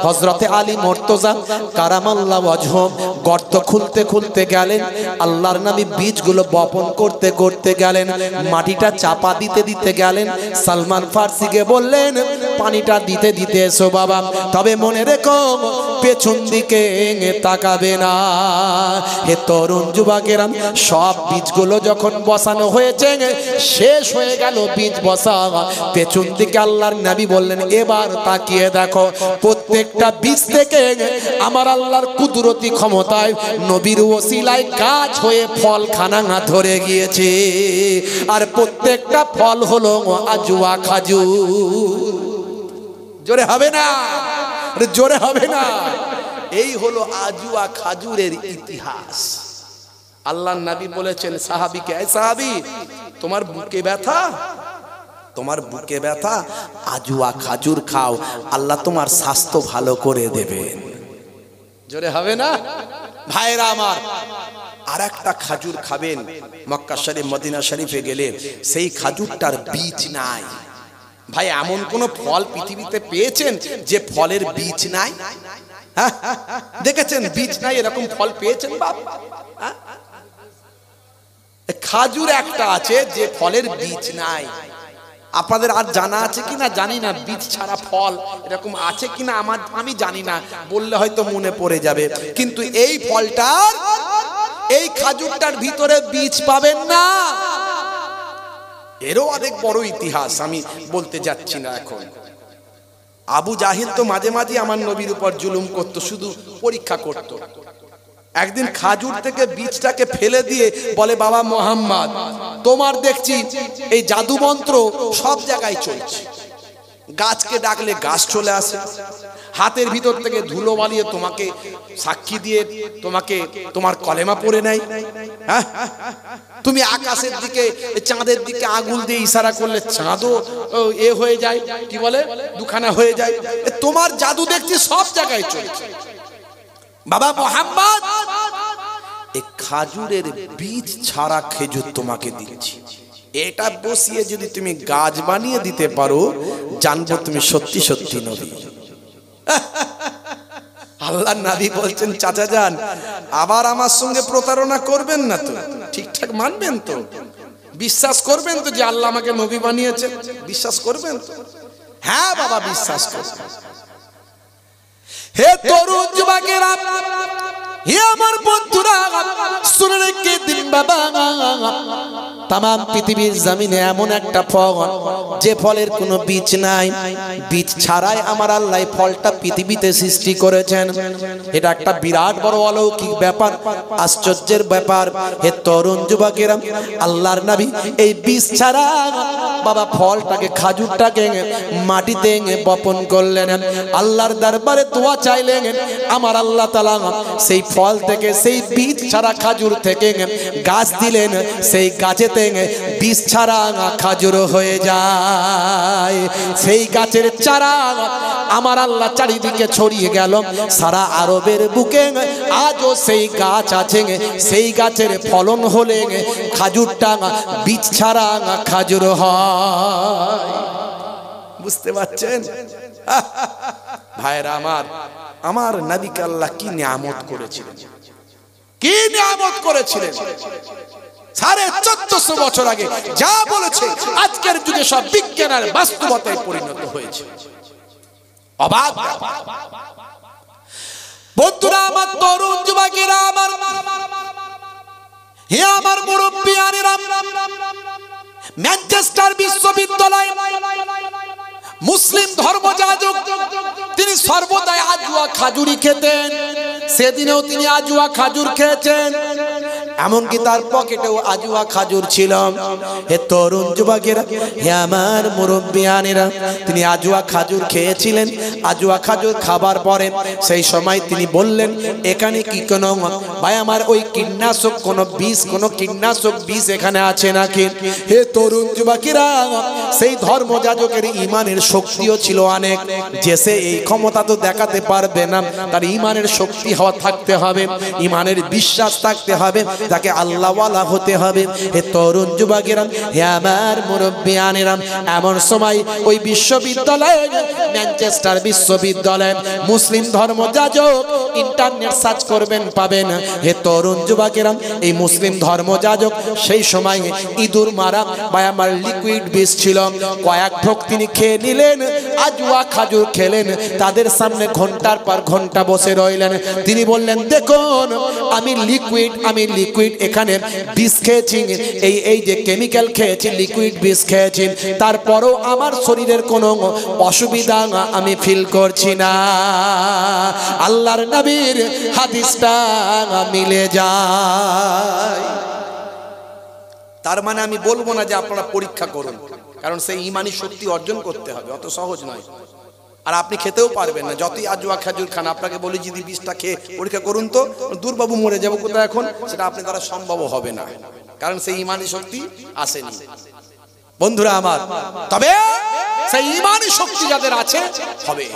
হযরতে আলী মুর্তজা কারামাল্লাহু ওয়াজহু গর্ত খুলতে খুলতে গেলেন, আল্লাহর নবী বীজগুলো বপন করতে করতে গেলেন, মাটিটা চাপা দিতে দিতে গেলেন। সালমান ফার্সিকে বললেন, পানিটা দিতে দিতে এসো বাবা, তবে মনে রেখো পেছন দিকে তাকাবে না। হে তরুণ যুবকেরা, সব বীজগুলো যখন বসানো হয়েছে, শেষ হয়ে গেল বীজ বসা, পেছন দিকে আল্লাহর নবী বললেন এবার তাকিয়ে দেখো, প্রত্যেকটা বীজ থেকে আমার আল্লাহর কুদরতি ক্ষমতায় নবীর ওসিলায় গাছ হয়ে ফল খানা ধরে গিয়েছে। আর প্রত্যেকটা ফল হলো আজওয়া খাজুর। জোরে হবে না? জোরে হবে না? এই হলো আজওয়া খাজুরের ইতিহাস। আল্লাহর নবী বলেছেন সাহাবীকে, এই সাহাবী, তোমার বুকে ব্যথা, তোমার বুকে ব্যথা, আজওয়া খাজুর খাও, আল্লাহ তোমার স্বাস্থ্য ভালো করে দেবেন। জোরে হবে না? ভাইরা আমার, আর একটা খাজুর খাবেন, মক্কা শরীফ মদিনা শরীফে গেলে সেই খাজুরটার বীজ নাই। ভাই, এমন কোন ফল পৃথিবীতে পেয়েছেন যে ফলের বীজ নাই? হ্যাঁ, দেখেছেন বীজ নাই এরকম ফল পেয়েছেন বাপ? খাজুর একটা আছে যে ফলের বীজ নাই। আপনাদের আর জানা আছে কিনা জানি না, বীজ ছাড়া ফল এরকম আছে কিনা আমি জানি না, বললে হয়তো মনে পড়ে যাবে। কিন্তু এই ফলটার, এই খাজুরটার ভিতরে বীজ পাবেন না। এরও অনেক বড় ইতিহাস, আমি বলতে যাচ্ছি না এখন। আবু জাহিল তো মাঝে মাঝে আমার নবীর উপর জুলুম করত, শুধু পরীক্ষা করত। একদিন খাজুর থেকে বীজটাকে ফেলে দিয়ে বলে, বাবা মোহাম্মদ, তোমার দেখছি এই জাদু মন্ত্র সব জায়গায় চলছে, গাছকে ডাকলে গাছ চলে আসে, হাতের ভিতর থেকে ধুলো বালিয়ে তোমাকে সাক্ষী দিয়ে তোমাকে তোমার কলেমা পড়ে নেয়। হ্যাঁ, তুমি আকাশের দিকে চাঁদের দিকে আঙুল দিয়ে ইশারা করলে চাঁদও এ হয়ে যায়, কি বলে, দুখানা হয়ে যায়। তোমার জাদু দেখছি সব জায়গায় চলছে। বাবা মোহাম্মদ, এই খাজুরের বীজ ছাড়া খেজুর তোমাকে দিচ্ছি, এটা বসিয়ে যদি তুমি গাছ বানিয়ে দিতে পারো, জানবো তুমি সত্যি সত্যি নবী। আল্লাহর নবী বলছেন, চাচা যান, আবার আমার সঙ্গে প্রতারণা করবেন না তো? ঠিকঠাক মানবেন তো? বিশ্বাস করবেন তো যে আল্লাহ আমাকে নবী বানিয়েছে? বিশ্বাস করবেন তো? হ্যাঁ বাবা, বিশ্বাস করবেন। হে তরুণ যুবকেরা, হে আমার বন্ধুরা, শুনে রেখে দিন বাবা, তাম পৃথিবীর জমিনে এমন একটা ফল যে ফলের কোনো বীজ নাই, বীজ ছাড়াই আমার আল্লাহ ফলটা পৃথিবীতে সৃষ্টি করেছেন। এটা একটা বিরাট বড় অলৌকিক ব্যাপার, আশ্চর্যের ব্যাপার। হে তরুণ যুবকেরা, আল্লাহর নবী এই বীজ ছাড়া বাবা ফলটাকে, খাজুরটাকে মাটিতে বপন করলেন, আল্লাহর দরবারে দোয়া চাইলেন, আমার আল্লাহ তাআলা সেই ফল থেকে, সেই বীজ ছাড়া খাজুর থেকে গাছ দিলেন, সেই গাছেতে বীজ ছাড়া খাজুর হয়ে যায়। সেই গাছের চারা আমার আল্লাহ চারিদিকে ছড়িয়ে গেল, সারা আরবের বুকে আজও সেই গাছ আছে, সেই গাছের ফলন হলে খাজুরটা বীজ ছাড়া খাজুর হয়। বুঝতে পারছেন ভাইরা আমার? আমার নবীকে আল্লাহ কি নিয়ামত করেছিলেন, কি নিয়ামত করেছিলেন। 1450 বছর আগে যা বলেছে আজকের যুগে সব বিজ্ঞানের বাস্তবতায় পরিণত হয়েছে। অবাক বন্ধুরা আমার, তরুণ যুবকেরা আমার, হে আমার মুরব্বিয়ানেরা, ম্যানচেস্টার বিশ্ববিদ্যালয় মুসলিম ধর্মযাজক তিনি সর্বদাই আজওয়া খাজুরি খেতেন। সেদিনেও তিনি আজওয়া খাজুর খেয়েছেন, এমনকি তার পকেটেও আজওয়া খাজুর ছিল। হে তরুণ যুবকেরা, হে আমার মুরব্বিয়ানেরা, তিনি আজওয়া খাজুর খেয়েছিলেন। আজওয়া খাজুর খাবার পরে সেই সময় তিনি বললেন, এখানে কি কোনো ভাই আমার ওই কীটনাশক কোনো বিষ, কোনো কীটনাশক বিষ এখানে আছে নাকি? হে তরুণ যুবকেরা, সেই ধর্মযাজকের ঈমানের শক্তিও ছিল অনেক, যে সে এই ক্ষমতা তো দেখাতে পারবে না, তার ঈমানের শক্তি হওয়া থাকতে হবে, ঈমানের বিশ্বাস থাকতে হবে। তাকে আল্লাহওয়ালা হতে হবে। হে তরুণ যুবকেরা, হে আমার মুরব্বিয়ানেরা, এমন সময় ওই বিশ্ববিদ্যালয়ে, ম্যানচেস্টার বিশ্ববিদ্যালয়ে মুসলিম ধর্মযাজক, ইন্টারনেট সার্চ করবেন পাবেন। হে তরুণ যুবকেরা, এই মুসলিম ধর্মযাজক সেই সময় ইঁদুর মারা বা আমার লিকুইড বিষ ছিল, কয়েক ঢোক তিনি খেয়ে নিলেন, আজওয়া খাজুর খেলেন। তাদের সামনে ঘন্টার পর ঘন্টা বসে রইলেন। তিনি বললেন, দেখুন আমি লিকুইড এখানে বিষ খেয়েছি, এই যে কেমিক্যাল খেয়েছি, লিকুইড বিষ খেয়েছি, তারপরও আমার শরীরের কোনো অসুবিধা আমি ফিল করছি না। আল্লাহর নবীর হাদিসটা মিলে যায়। তার মানে আমি বলবো না যে আপনারা পরীক্ষা করুন, কারণ সেই ঈমানি শক্তি অর্জন করতে হবে, অত সহজ নয়। আর আপনি খেতেও পারবেন না, যতই আজওয়া খাজুর খান। আপনাকে বলি যদি বিষটা খেয়ে পরীক্ষা করুন তো দূরবাবু মরে যাবো কোথায় এখন, সেটা আপনি দ্বারা সম্ভব হবে না, কারণ সেই ঈমানি শক্তি আসেনি। বন্ধুরা আমার, তবে সেই ঈমানি শক্তি যাদের আছে হবে।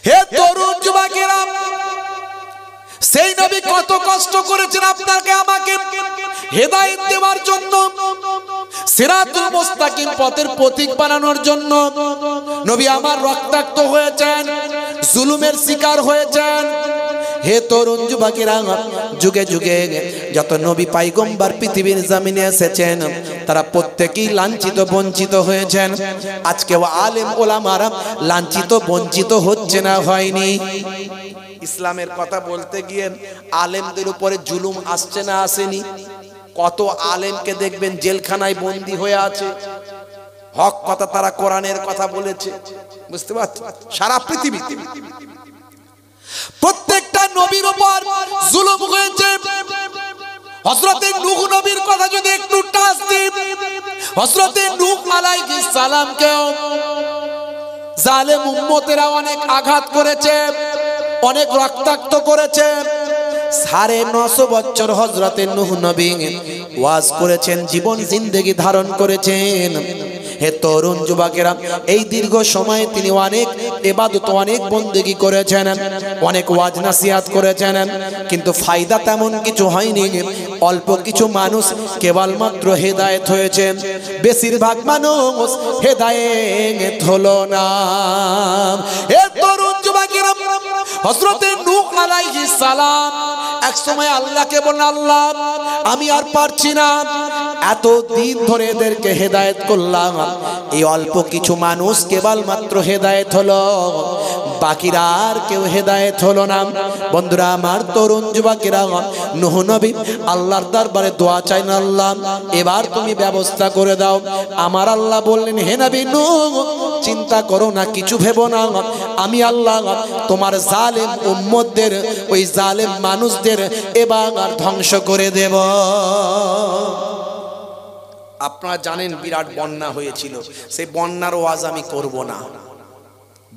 হে তরুণ যুবকেরা, সেই নবী কত কষ্ট করেছেন আপনাকে আমাকে হেদায়েত দেওয়ার জন্য, সিরাতুল মুস্তাকিম পথের পথিক বানানোর জন্য। নবী আমার রক্তাক্ত হয়েছেন, জুলুমের শিকার হয়েছেন। হে তরুণ যুবকেরা, যুগে যুগে যত নবী পয়গম্বর পৃথিবীর জমিনে এসেছেন, তারা প্রত্যেকেই লাঞ্ছিত বঞ্চিত হয়েছেন। আজকেও আলেম ওলামারা লাঞ্ছিত বঞ্চিত হচ্ছে না, হয়নি? ইসলামের কথা বলতে গিয়ে আলেমদের উপরে জুলুম আসছে না, আসেনি? কত আলেমকে দেখবেন জেলখানায় বন্দী হয়ে আছে, হক কথা তারা কোরআনের কথা বলেছে। বুঝতে পারছেন? সারা পৃথিবীতে প্রত্যেকটা নবীর উপর জুলুম হয়েছে। হযরতে নূহ নবীর কথা যদি একটু টাচ দিই, হযরতে নূহ আলাইহিস সালামকেও জালেম উম্মতেরা অনেক আঘাত করেছে, অনেক রক্তাক্ত করেছে। 950 বছর হযরতে নূহ নবী ওয়াজ করেছেন, জীবন জিন্দেগি ধারণ করেছেন। হে তরুণ যুবকেরা, এই দীর্ঘ সময়ে তিনি অনেক ইবাদত, অনেক বন্দেগী করেছেন, অনেক ওয়াজ নাসিহাত করেছেন, কিন্তু ফায়দা তেমন কিছু হয়নি। অল্প কিছু মানুষ কেবলমাত্র হেদায়েত হয়েছে, বেশিরভাগ মানুষ হেদায়েত হলো না। হে তরুণ যুবকেরা, হযরতে নূহ আলাইহিস সালাম এক সময় আল্লাহকে বললেন, আল্লাহ আমি আর পারছি না, এত দিন ধরে এদেরকে হেদায়েত করলাম, এই অল্প কিছু মানুষ কেবলমাত্র হেদায়েত হলো, বাকিরা আর কেউ হেদায়েত হলো না। বন্ধুরা আমার, তরুণ যুবকেরা, নূহ নবী আল্লাহর দরবারে দোয়া চাইলেন, আল্লাহ এবার তুমি ব্যবস্থা করে দাও। আমার আল্লাহ বললেন, হে নবী নূহ, চিন্তা করো না, কিছু ভেবো না, আমি আল্লাহ তোমার জালেম উম্মতদের, ওই জালেম মানুষদের এবার ধ্বংস করে দেব। আপনারা জানেন বিরাট বন্যা হয়েছিল, সেই বন্যার ওয়াজ আমি করব না,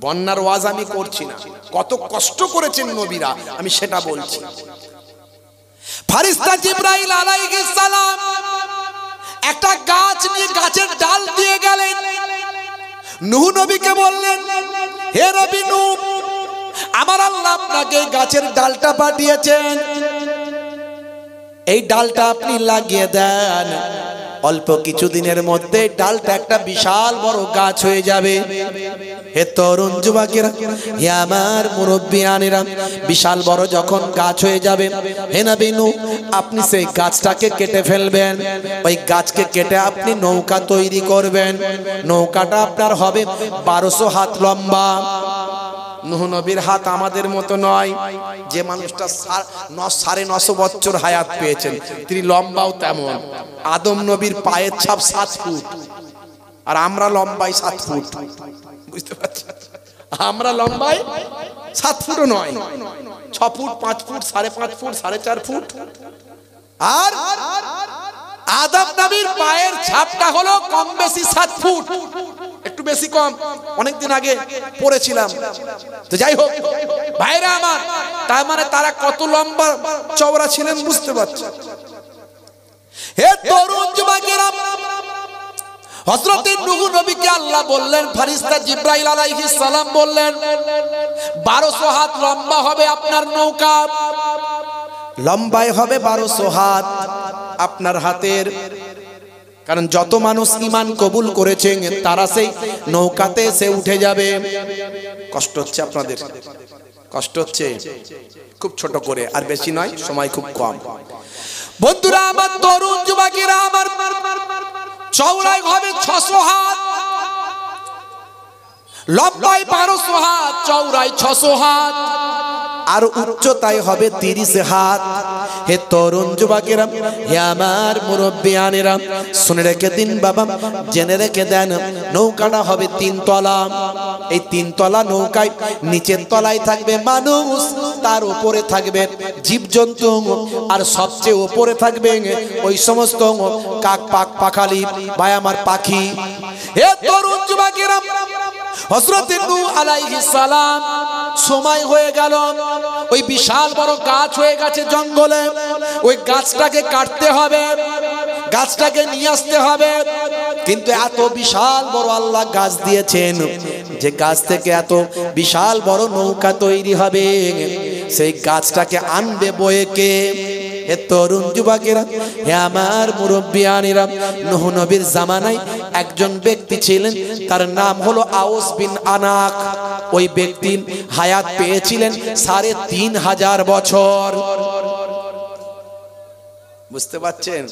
বন্যার ওয়াজ আমি করছি না। কত কষ্ট করেছেন নবীরা আমি সেটা বলছি। ফেরেশতা জিবরাইল আলাইহিস সালাম একটা গাছ নিয়ে গাছের ডাল দিয়ে গেলেন, নূহ নবীকে বললেন, হে নবী নূহ, আমার আল্লাহ আপনাকে গাছের ডালটা পাঠিয়েছেন, এই ডালটা আপনি লাগিয়ে দেন, অল্প কিছুদিনের মধ্যে ডালটা একটা বিশাল বড় গাছ হয়ে যাবে। হে তরুণ যুবকেরা, হে আমার মুরব্বিয়ানেরা, বিশাল বড় যখন গাছ হয়ে যাবে, হে নবী নূহ আপনি সেই গাছটাকে কেটে ফেলবেন, ওই গাছকে কেটে আপনি নৌকা তৈরি করবেন, নৌকাটা আপনার হবে 1200 হাত লম্বা। নূহ নবীর হাত আমাদের মতো নয়, যে মানুষটা 950 বছর হায়াত পেয়েছেন তিনি লম্বাও তেমন। আদম নবীর পায়ের ছাপ 7 ফুট, আর আমরা লম্বাই 7 ফুট। বুঝতে পারছেন? আমরা লম্বাই 7 ফুটও নয়, 6 ফুট, 5 ফুট, 5.5 ফুট, 4.5 ফুট। আর আদম নবীর পায়ের ছাপটা হলো কম বেশি 7 ফুট, একটু বেশি কম, অনেকদিন আগে পড়েছিলাম। তো যাই হোক ভাইরা আমার, তার মানে তারা কত লম্বা চওড়া ছিলেন বুঝতে পারছেন। হে তরুণ যুবকেরা, হযরতে নূহ নবীকে আল্লাহ বললেন, ফেরেশতা জিবরাইল আলাইহিস সালাম বললেন 1200 হাত লম্বা হবে আপনার নৌকা। লম্বায় হবে 1200 হাত আপনার হাতের। কারণ যত মানুষ ঈমান কবুল করেছেন তারা সেই নৌকাতে এসে উঠে যাবে। কষ্ট হচ্ছে আপনাদের? কষ্ট হচ্ছে? খুব ছোট করে, আর বেশি নয়, সময় খুব কম। বন্ধুরা আমার, তরুণ যুবকেরা আমার, চওড়াই হবে 600 হাত, লম্বায় 1200 হাত, চওড়ায় 600 হাত, আর উচ্চতায় হবে 30 হাত। হে তরুণ যুবকেরা, হে আমার মুরব্বিয়ানেরা, শুনে রেখে দিন বাবা, জেনে রেখে দেন, নৌকাটা হবে 3 তলা। এই 3 তলা নৌকায় নিচের তলায় থাকবে মানুষ, তার উপরে থাকবে জীবজন্তু, আর সবচেয়ে উপরে থাকবে ওই সমস্ত কাক পাখালি বা আমার পাখি। হে তরুণ যুবকেরা, হযরত নূহ আলাইহিস সালাম সময় হয়ে গেল, ওই বিশাল বড় গাছ হয়ে গেছে জঙ্গলে, ওই গাছটাকে কাটতে হবে, গাছটাকে নিয়ে আসতে হবে। কিন্তু এত বিশাল বড় আল্লাহ গাছ দিয়েছেন যে গাছ থেকে এত বিশাল বড় নৌকা তৈরি হবে, সেই গাছটাকে আনবে বয়ে কে? হে তরুণ যুবকেরা, হে আমার মুরব্বিয়ানেরা, নূহ নবীর জামানায় একজন ব্যক্তি ছিলেন, তার নাম হলো আউস বিন আনাক। ওই ব্যক্তি হায়াত পেয়েছিলেন 3500 বছর। বুঝতে পারছেন?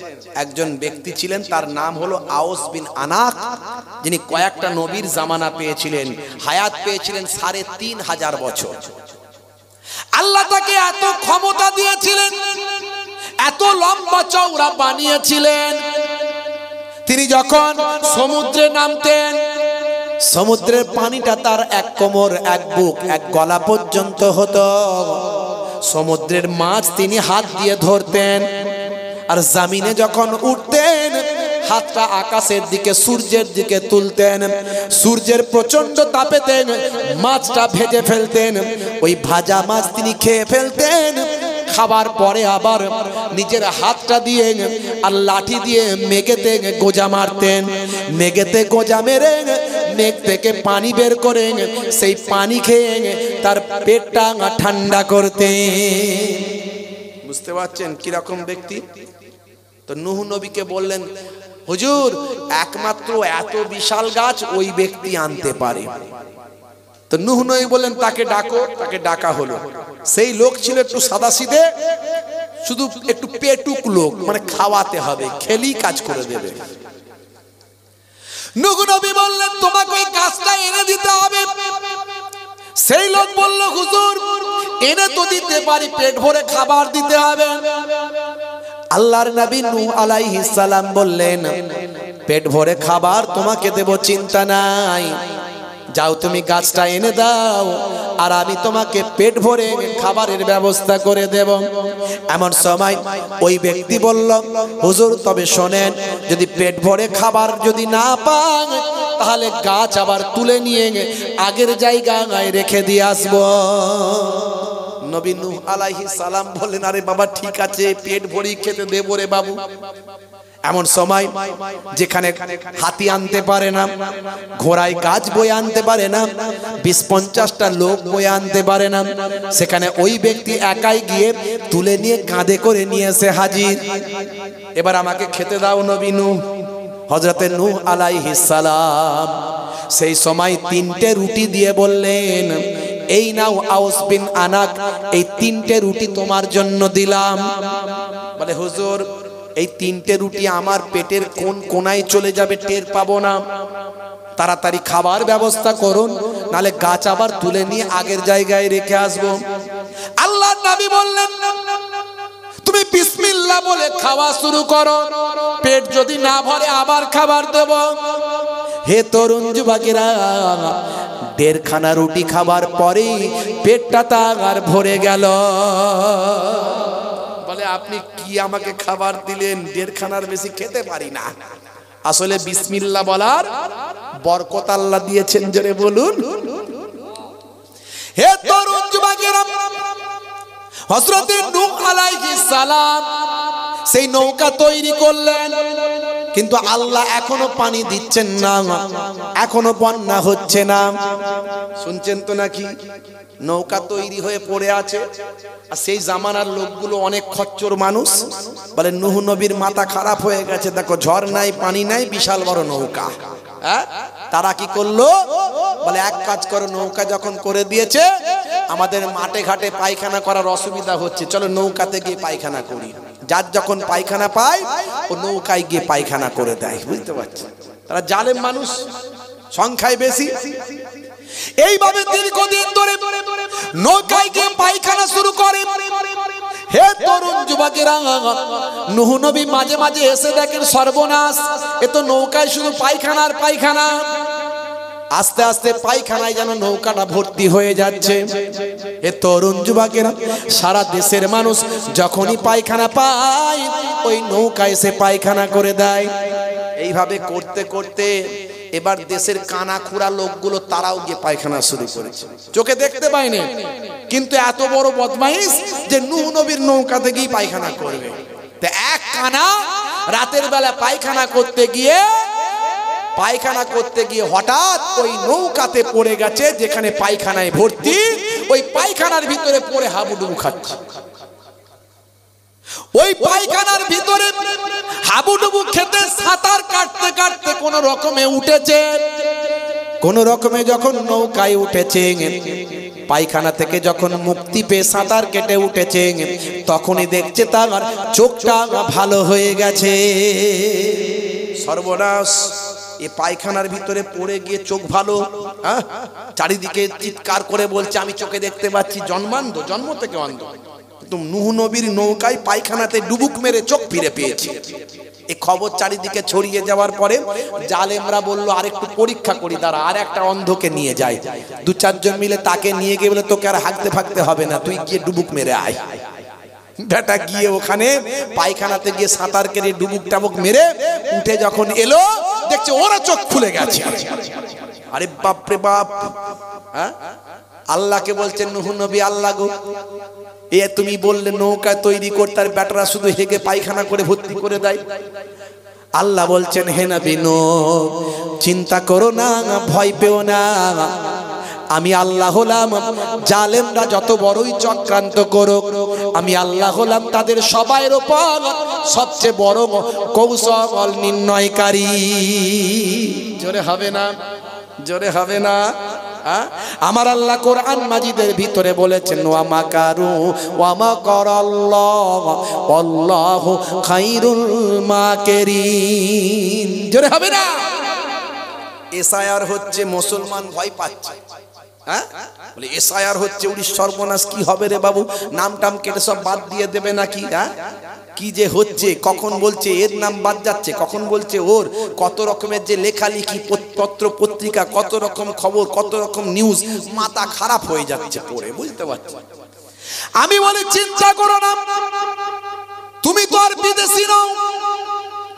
একজন ব্যক্তি ছিলেন, তার নাম হলো আউস বিন আনাক, যিনি কয়েকটা নবীর জামানা পেয়েছিলেন, হায়াত পেয়েছিলেন 3500 বছর। আল্লাহ তাকে এত ক্ষমতা দিয়েছিলেন, এত লম্বা চওড়া বানিয়েছিলেন, তিনি যখন সমুদ্রে নামতেন, সমুদ্রের পানিটা তার 1 কোমর, 1 বুক, 1 গলা পর্যন্ত হতো। সমুদ্রের মাছ তিনি হাত দিয়ে ধরতেন, আর জমিনে যখন উঠতেন হাতটা আকাশের দিকে, সূর্যের দিকে তুলতেন। সূর্যের প্রচন্ড তাপেতেন মাছটা ভেজে ফেলতেন, ওই ভাজা মাছ তিনি খেয়ে ফেলতেন। খাবার পরে আবার নিজের হাতটা দিয়ে আর লাঠি দিয়ে মেঘেতে গোজা মারতেন, মেঘেতে গোজা মেরে মেঘ থেকে পানি বের করে সেই পানি খেয়ে তার পেটটা ঠান্ডা করতেন। বুঝতে পারছেন কিরকম ব্যক্তি? তো নূহ নবীকে বললেন, হুজুর, একমাত্র এত বিশাল গাছ ওই ব্যক্তি আনতে পারে। তো নূহ নবী বললেন, তাকে ডাকো। তাকে ডাকা হলো। সেই লোক ছিল একটু সাদাসিধে, শুধু একটু পেটুক লোক, মানে খাওয়াতে হবে, খেলি কাজ করে দেবে। নূহ নবী বললেন, তোমাকে ওই গাছটা এনে দিতে হবে। সেই লোক বলল, হুজুর, এনে তো দিতে পারি, পেট ভরে খাবার দিতে হবে। আল্লাহর নবী নূহ আলাইহিস সালাম বললেন, পেট ভরে খাবার তোমাকে দেব, চিন্তা নাই, যাও তুমি গাছটা এনে দাও, আর আমি তোমাকে পেট ভরে খাবারের ব্যবস্থা করে দেব। এমন সময় ওই ব্যক্তি বলল, হুজুর, তবে শোনেন, যদি পেট ভরে খাবার যদি না পান, তাহলে গাছ আবার তুলে নিয়ে আগের জায়গায় রেখে দিয়ে আসবো। নবী নূহ আলাইহিস সালাম বললেন, আরে বাবা, ঠিক আছে, পেট ভরি খেতে দেবো রে বাবু। এমন সময় যেখানে হাতি আনতে পারে না, ঘোড়ায় গাছ বয়ে আনতে পারে না, 20-50টা লোক বয়ে আনতে পারে না, সেখানে ওই ব্যক্তি একাই গিয়ে তুলে নিয়ে কাঁধে করে নিয়ে এসে হাজির। এবার আমাকে খেতে দাও নবী নূহ। হযরতে নূহ আলাইহিস সালাম সেই সময় 3টে রুটি দিয়ে বললেন, এই নাও আউস বিন আনাক, এই 3টে রুটি তোমার জন্য দিলাম। বলে, হুজুর, এই 3টে রুটি আমার পেটের কোন কোনায় চলে যাবে, টের পাবো না, তাড়াতাড়ি খাবার ব্যবস্থা করুন, নালে গাছ আবার তুলে নিয়ে আগের জায়গায় রেখে আসবো। আল্লাহর নবী বললেন, তুমি বিসমিল্লাহ বলে খাওয়া শুরু করো, পেট যদি না ভরে আবার খাবার দেব। হে তরুণ যুবকেরা, 1.5 খানা রুটি খাবার পরে পেটটা তার ভরে গেল। বলে, আপনি কি আমাকে খাবার দিলেন? 1.5 খানার বেশি খেতে পারি না। আসলে বিসমিল্লাহ বলার বরকত আল্লাহ দিয়েছেন, জোরে বলুন। হে তরুণ যুবকেরা, হযরত নূহ আলাইহিস সালাম সেই নৌকা তৈরি করলেন। কিন্তু আল্লাহ এখনো পানি দিচ্ছেন না, এখনো বন্যা হচ্ছে না। শুনছেন তো নাকি? নৌকা তৈরি হয়ে পড়ে আছে, আর সেই জামানার লোকগুলো অনেক খচ্চর মানুষ, বলে নূহ নবীর মাথা খারাপ হয়ে গেছে, দেখো ঝড় নাই পানি নাই, বিশাল বড় নৌকা। হ্যাঁ, তারা কি করলো? বলে এক কাজ করো, নৌকা যখন করে দিয়েছে, আমাদের মাঠে ঘাটে পায়খানা করার অসুবিধা হচ্ছে, চলো নৌকাতে গিয়ে পায়খানা করি। যার যখন পায়খানা পায় ও নৌকায় গিয়ে পায়খানা করে দেয়। বুঝতে পারছেন? তারা জালেম মানুষ, সংখ্যায় বেশি। এইভাবে দীর্ঘদিন ধরে নৌকায় গিয়ে পায়খানা শুরু করে। হে তরুণ যুবকেরা, নূহ নবী মাঝে মাঝে এসে দেখেন সর্বনাশ, এ তো নৌকায় শুধু পায়খানা আর পায়খানা। আস্তে আস্তে পায়খানায় যেন নৌকাটা ভর্তি হয়ে যাচ্ছে। এ তরুণ যুবকেরা, সারা দেশের মানুষ যখনই পায়খানা পায় ওই নৌকা এসে পায়খানা করে দেয়। এইভাবে করতে করতে এবার দেশের কানা খুড়া লোকগুলো তারাও গিয়ে পায়খানা শুরু করেছে। চোখে দেখতে পায়নি, কিন্তু এত বড় বদমাইশ যে নূহ নবীর নৌকাতে গিয়ে পায়খানা করবে। তো এক কানা রাতের বেলা পায়খানা করতে গিয়ে হঠাৎ ওই নৌকাতে পড়ে গেছে, যেখানে পায়খানায় ভর্তি, ওই পায়খানার ভিতরে পড়ে হাবুডুবু খাচ্ছে। ওই পায়খানার ভিতরে হাবুডুবু খেতে সাঁতার কাটতে কাটতে কোন রকমে উঠেছে। কোন রকমে যখন নৌকায় উঠেছে, পায়খানা থেকে যখন মুক্তি পেয়ে সাঁতার কেটে উঠেছে, তখনই দেখছে তার চোখটা ভালো হয়ে গেছে। সর্বনাশ! এই পায়খানার ভিতরে পড়ে গিয়ে চোখ ভালো, চারিদিকে চিৎকার করে বলছে আমি চোখে দেখতে পাচ্ছি। জন্মান্ধ, জন্ম থেকে অন্ধ। নূহ নবীর নৌকায় পায়খানাতে ডুবুক মেরে চোখ ফিরে পেয়েছে। এই খবর চারিদিকে ছড়িয়ে যাওয়ার পরে জালেমরা বলল আরেকটু পরীক্ষা করি, দাঁড়া আর একটা অন্ধকে নিয়ে যায়। দু চারজন মিলে তাকে নিয়ে গিয়ে বলে তোকে আর হাঁকতে ফাঁকতে হবে না, তুই গিয়ে ডুবুক মেরে আয়। বেটা গিয়ে ওখানে পায়খানাতে গিয়ে সাঁতার কেটে ডুবুক টাবুক মেরে উঠে যখন এলো, দেখছে ওরা চোখ খুলে গেছে। আরে বাপ রে বাপ! আল্লাহকে বলছেন নূহ নবী, আল্লাহ গো, এ তুমি বললে নৌকা তৈরি করতে, আর বেটারা শুধু হেগে পায়খানা করে ভর্তি করে দেয়। আল্লাহ বলছেন হে নবী নূহ, চিন্তা করো না, ভয় পেও না, আমি আল্লাহ হলাম। জালেমরা যত বড়ই চক্রান্ত করুক, আমি আল্লাহ হলাম তাদের সবার উপর সবচেয়ে বড় কৌশল নির্ণয়কারী। জোরে হবে না? জোরে হবে না? আমার আল্লাহ কোরআন মাজিদের ভিতরে বলেছেন ওয়া মাকারু ওয়া মাকারাল্লাহ ওয়াল্লাহু খায়রুল মাকিরিন। জোরে হবে না? এসআইআর হচ্ছে, মুসলমান ভয় পাচ্ছে। বলে এসআইআর হচ্ছে, উড়ির সর্বনাশ, কি হবে রে বাবু, নাম টাম কেটে সব বাদ দিয়ে দেবে নাকি? কি যে হচ্ছে, কখন বলছে এর নাম বাদ যাচ্ছে, কখন বলছে ওর, কত রকমের যে লেখালেখি, পত্র পত্রিকা, কত রকম খবর, কত রকম নিউজ, মাথা খারাপ হয়ে যাচ্ছে পড়ে। বুঝতে পারছি? আমি বলে চিন্তা করো না, তুমি তো আর বিদেশি নও,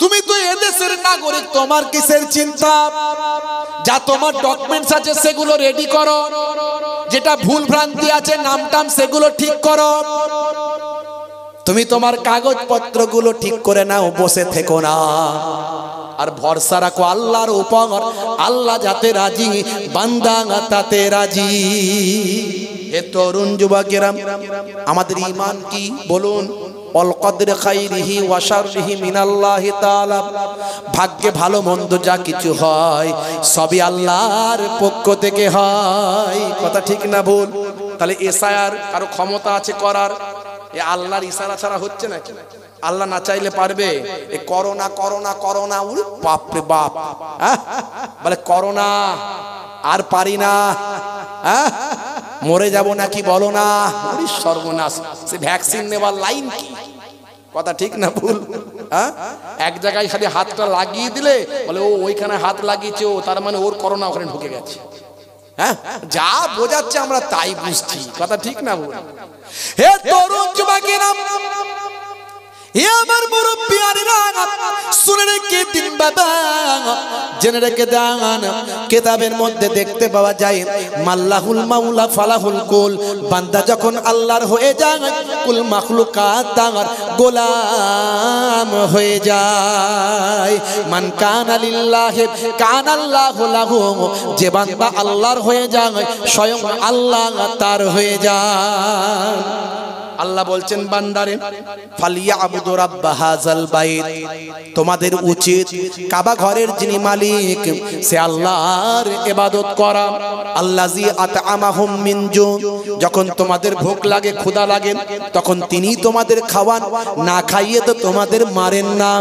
তুমি তো এদেশের নাগরিক, তোমার কিসের চিন্তা? যা তোমার ডকুমেন্টস আছে সেগুলো রেডি করো, যেটা ভুল ভ্রান্তি আছে নাম টাম সেগুলো ঠিক করো, তুমি তোমার কাগজপত্রগুলো ঠিক করে নাও, বসে থেকো না। আর ভরসা রাখো আল্লাহর উপর, আল্লাহ যাতে রাজি বান্দা তাতে রাজি। হে তরুণ যুবকেরা, আমাদের ঈমান কি বলুন? অল কদর খাইরিহি ওয়া শাররিহি মিনাল্লাহি তাআলা। ভাগ্যে ভালো মন্দ যা কিছু হয় সবই আল্লাহর পক্ষ থেকে হয়। কথা ঠিক না ভুল? তাহলে এসআইআর কারো ক্ষমতা আছে করার? এ আল্লাহর ইশারা ছাড়া হচ্ছে নাকি? আল্লাহ না চাইলে পারবে? এ করোনা করোনা করোনা, ওরে বাপ রে বাপ! বলে করোনা আর পারি না, মরে যাব নাকি বলো না? ওরে সর্বনাশ! সে ভ্যাকসিন নেবার লাইন কি? কথা ঠিক না ভুল? এক জায়গায় খালি হাতটা লাগিয়ে দিলে বলে ও ওইখানে হাত লাগিয়েছে, ও তার মানে ওর করোনা ওখানে ঢুকে গেছে। যা বোঝাচ্ছে আমরা তাই বুঝছি। কথা ঠিক না ভুল? হে তরুণ যুবকেরা, এ আমার মুরব্বিয়ানেরা শুনে রেখে দিন বাবা, জেনে রেখে দেন, কিতাবের মধ্যে দেখতে পাওয়া যায় মাল্লাহুল মাওলা ফালাহুল কুল, বান্দা যখন আল্লাহর হয়ে যায় কুল মাখলুকাত তার গোলাম হয়ে যায়। মান কানা লিল্লাহি কানা আল্লাহু লাহু, যে বান্দা আল্লাহর হয়ে যায় স্বয়ং আল্লাহ তার হয়ে যায়। আল্লাহ বলছেন বান্দারে ফালিয়াবুদু রাব্বা হাযাল বাইত, তোমাদের উচিত কাবা ঘরের যিনি মালিক সে আল্লাহর ইবাদত করা। আল্লাযী আতআমাহুম মিন জু, যখন তোমাদের ভোক লাগে ক্ষুধা লাগে তখন তিনি তোমাদের খাওয়ান, না খাইয়ে তো তোমাদের মারেন না।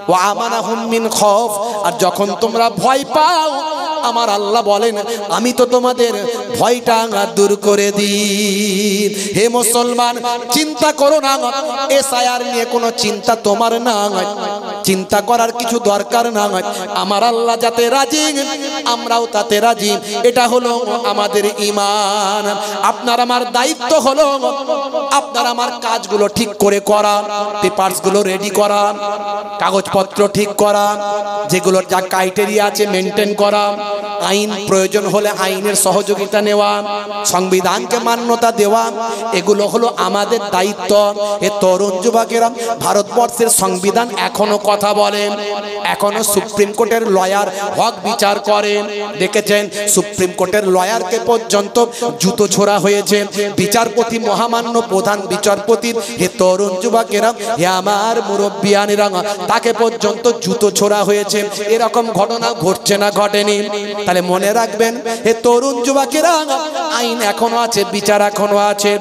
ওয়া আমানাহুম মিন খৌফ, আর যখন তোমরা ভয় পাও আমার আল্লাহ বলেন আমি তো তোমাদের ভয়টা দূর করে দিই। হে মুসলমান, চিন্তা করো না, এসআইআর নিয়ে কোনো চিন্তা তোমার না, চিন্তা করার কিছু দরকার না। আমার আল্লাহ যাতে রাজি আমরাও তাতে রাজি, এটা হলো আমাদের ঈমান। আপনার আমার দায়িত্ব হলো আপনার আমার কাজগুলো ঠিক করে করা, পেপারসগুলো রেডি করা, কাগজপত্র ঠিক করা, যেগুলো যা ক্রাইটেরিয়া আছে মেনটেন করা, আইন প্রয়োজন হলে আইনের সহযোগিতা নেওয়া, সংবিধানকে মান্যতা দেওয়া, এগুলো হলো আমাদের দায়িত্ব। এ তরুণ যুবকেরা, ভারতবর্ষের সংবিধান এখনো কথা বলে, এখনো সুপ্রিম কোর্টের লয়ার হক বিচার করেন। দেখেছেন সুপ্রিম কোর্টের লয়ারকে পর্যন্ত জুতো ছোড়া হয়েছে, বিচারপতি মহামান্য প্রধান বিচারপতির, হে তরুণ যুবকেরা, হে আমার মুরব্বিয়ানেরা, তাকে পর্যন্ত জুতো ছোড়া হয়েছে। এরকম ঘটনা ঘটছে না ঘটেনি? তাহলে মনে রাখবেন হে তরুণ যুবকেরা, আইন এখনো আছে, বিচার এখনো আছে।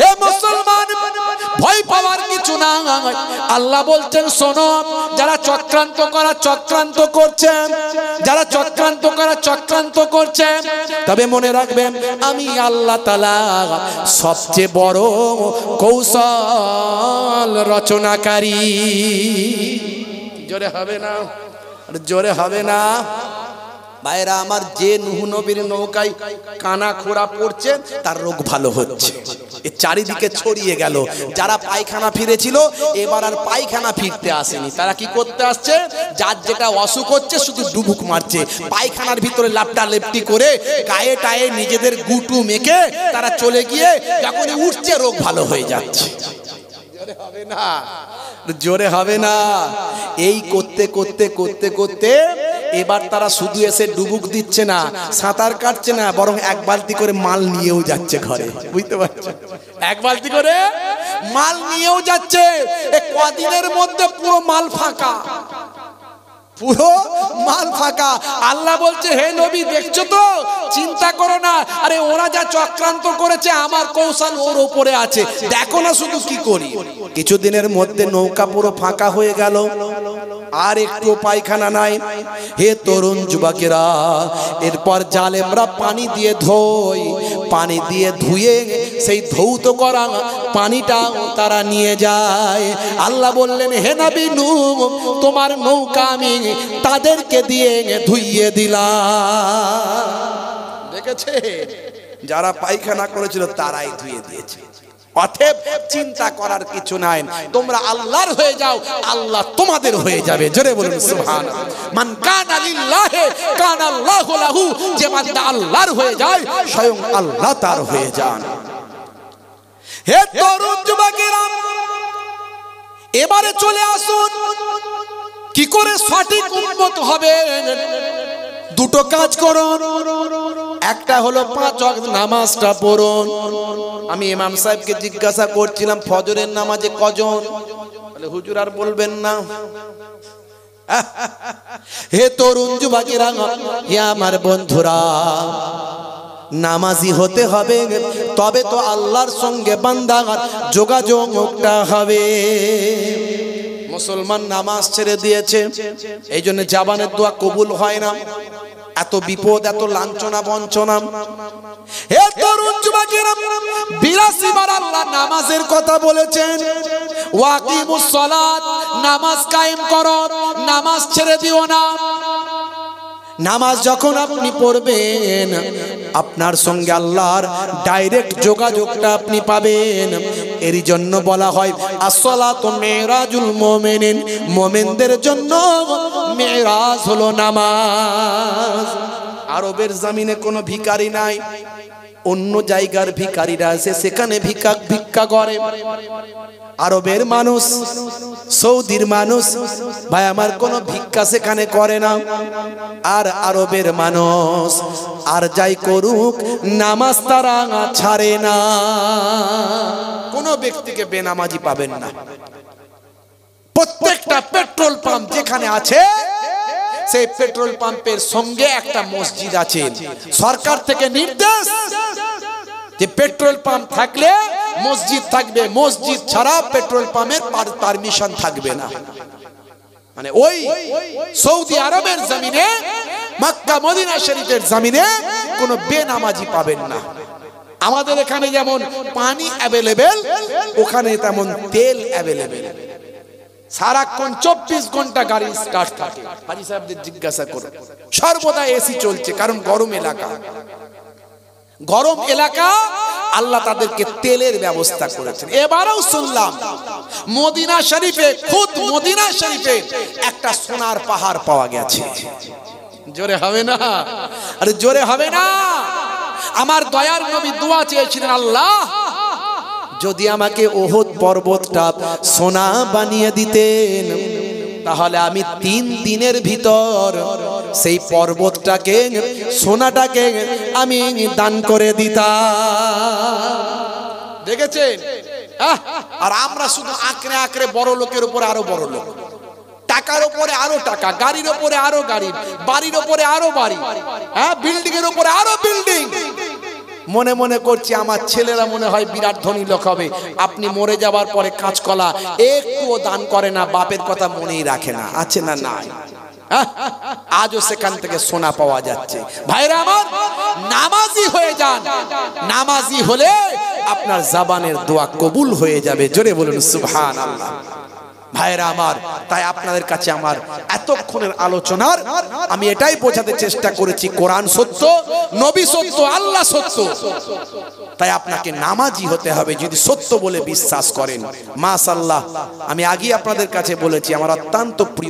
হে মুসলমান, ভয় পাওয়ার কিছু না। আল্লাহ বলছেন শোনো, যারা চক্রান্ত করছে, যারা চক্রান্ত করছে, তবে মনে রাখবেন আমি আল্লাহ তাআলা সবচেয়ে বড় কৌশল রচনাকারী। জোরে হবে না, জোরে হবে না ভাইরা আমার। যে নূহ নবীর নৌকায় কানা খোড়া পড়ছে তার রোগ ভালো হচ্ছে, এ চারিদিকে ছড়িয়ে গেল। যারা পায়খানা ফিরেছিল এবার আর পায়খানা ফিরতে আসেনি, তারা কি করতে আসছে? যার যেটা অসুখ হচ্ছে শুধু ডুবুক মারছে, পায়খানার ভিতরে লাপটা লেপটি করে গায়ে টায়ে নিজেদের গুটু মেখে তারা চলে গিয়ে যখন উঠছে রোগ ভালো হয়ে যাচ্ছে। জোরে হবে না, জোরে হবে না। এই করতে করতে করতে করতে এবার তারা শুধু এসে ডুবুক দিচ্ছে না, সাঁতার কাটছে না, বরং এক বালতি করে মাল নিয়েও যাচ্ছে ঘরে। বুঝতে পারছেন? এক বালতি করে মাল নিয়েও যাচ্ছে। কদিনের মধ্যে পুরো মাল ফাঁকা, পুরো মাল ফাঁকা। আল্লাহ বলছে হে নবী দেখছো তো, চিন্তা করো না, আরে ওরা যা চক্রান্ত করেছে আমার কৌশল ওর উপরে আছে, দেখো না শুধু কি করি। কিছুদিনের মধ্যে নৌকা পুরো ফাঁকা হয়ে গেল, আর একটু পায়খানা নাই। হে তরুণ যুবকেরা, এরপর জালেমরা পানি দিয়ে ধোয়, পানি দিয়ে ধুয়ে সেই ধৌত করা পানিটা তারা নিয়ে যায়। আল্লাহ বললেন হে নবী নূহ, তোমার নৌকা আমি তাদেরকে দিয়ে ধুইয়ে দিলাম। দেখেছে, যারা পায়খানা করেছিল তারাই ধুয়ে দিয়েছে। অতএব চিন্তা করার কিছু নাই, তোমরা আল্লাহর হয়ে যাও, আল্লাহ তোমাদের হয়ে যাবে। জোরে বলুন সুবহানাল্লাহ। মান কানা লিল্লাহি কানা আল্লাহু লাহু, যে বান্দা আল্লাহর হয়ে যায় স্বয়ং আল্লাহ তার হয়ে যান। হে তরুণ যুবকেরা, এবারে চলে আসুন কি করে সঠিক উম্মত হবে। দুটো কাজ করুন, একটা হলো 5 ওয়াক্ত নামাজটা পড়ুন। আমি ইমাম সাহেবকে জিজ্ঞাসা করছিলাম ফজরের নামাজে কজন, বলে হুজুর আর বলবেন না। হে তরুণ যুবকেরা, হে আমার বন্ধুরা, নামাজি হতে হবে, তবে তো আল্লাহর সঙ্গে বান্দার যোগাযোগটা হবে। মুসলমান নামাজ ছেড়ে দিয়েছে, এই জন্য জাবানের দোয়া কবুল হয় না। এত বিপদ, এত লাঞ্ছনা বঞ্চনা। হে তরুণ যুবকেরা, 82 বার আল্লাহ নামাজের কথা বলেছেন। ওয়াকিমুস সালাত, নামাজ কায়েম করো, নামাজ ছেড়ে দিও না। নামাজ যখন আপনি পড়বেন আপনার সঙ্গে আল্লাহর ডাইরেক্ট যোগাযোগটা আপনি পাবেন। এরই জন্য বলা হয় আসসালাতু মিরাজুল মুমিনিন, মুমিনদের জন্য মিরাজ হলো নামাজ। আরবের জমিনে কোনো ভিখারি নাই, অন্য জায়গার ভিখারিরা আছে সেখানে ভিক্ষা করে। আরবের মানুষ, সৌদির মানুষ ভাই আমার কোনো ভিক্ষা সেখানে করে না। আর আরবের মানুষ আর যাই করুক নামাজ তারা ছাড়ে না। কোনো ব্যক্তিকে বেনামাজি পাবেন না। প্রত্যেকটা পেট্রোল পাম্প যেখানে আছে সেই পেট্রোল পাম্পের সঙ্গে একটা মসজিদ আছে। সরকার থেকে নির্দেশ যে পেট্রোল পাম্প থাকলে মসজিদ থাকবে, মসজিদ ছাড়া পেট্রোল পাম্পের পারমিশন থাকবে না। মানে ওই সৌদি আরবের জমিনে, মক্কা মদিনা শরীফের জমিনে কোনো বেনামাজি পাবেন না। আমাদের এখানে যেমন পানি অ্যাভেলেবেল, ওখানে তেমন তেল অ্যাভেলেবেল। সারাক্ষণ 24 ঘন্টা গাড়ি স্টার্ট থাকে। হাজি সাহেবদের জিজ্ঞাসা করুন, সর্বদা এসি চলছে, কারণ গরম এলাকা। গরম এলাকা আল্লাহ তাদেরকে তেলের ব্যবস্থা করেছেন। এবারেও শুনলাম মদিনা শরীফে, খুদ মদিনা শরীফে একটা সোনার পাহাড় পাওয়া গেছে। জোরে হবে না? আরে জোরে হবে না? আমার দয়ার নবী দোয়া চেয়েছিলেন, আল্লাহ যদি আমাকে ওহদ পর্বতটা সোনা বানিয়ে দিতেন তাহলে আমি 3 দিনের ভিতর সেই পর্বতটাকে, সোনাটাকে আমি দান করে দিতাম। দেখেছেন? আর আমরা শুধু আঁকড়ে আঁকড়ে বড় লোকের উপরে আরো বড় লোক, টাকার উপরে আরো টাকা, গাড়ির উপরে আরো গাড়ি, বাড়ির উপরে আরো বাড়ি, হ্যাঁ বিল্ডিং এর উপরে আরো বিল্ডিং। মনে মনে করছি আমার ছেলেরা মনে হয় বিরাট ধনী লোক হবে। আপনি মরে যাবার পরে কাঁচকলা একটুও দান করে না, বাপের কথা মনেই রাখে না। আছে না? নাই। আজও সেখান থেকে সোনা পাওয়া যাচ্ছে। ভাইরা আমার, নামাজি হয়ে যান। নামাজি হলে আপনার জবানের দোয়া কবুল হয়ে যাবে। জোরে বলুন সুবহানাল্লাহ। ভাইরা আমার, তাই আপনাদের কাছে আমার এতক্ষণের আলোচনার আমি এটাই বোঝাতে চেষ্টা করেছি, কোরআন সত্য, নবী সত্য, আল্লাহ সত্য। তাই আপনাকে নামাজি হতে হবে যদি সত্য বলে বিশ্বাস করেন। মাশাআল্লাহ, আমি আগেই আপনাদের কাছে বলেছি আমার অত্যন্ত প্রিয়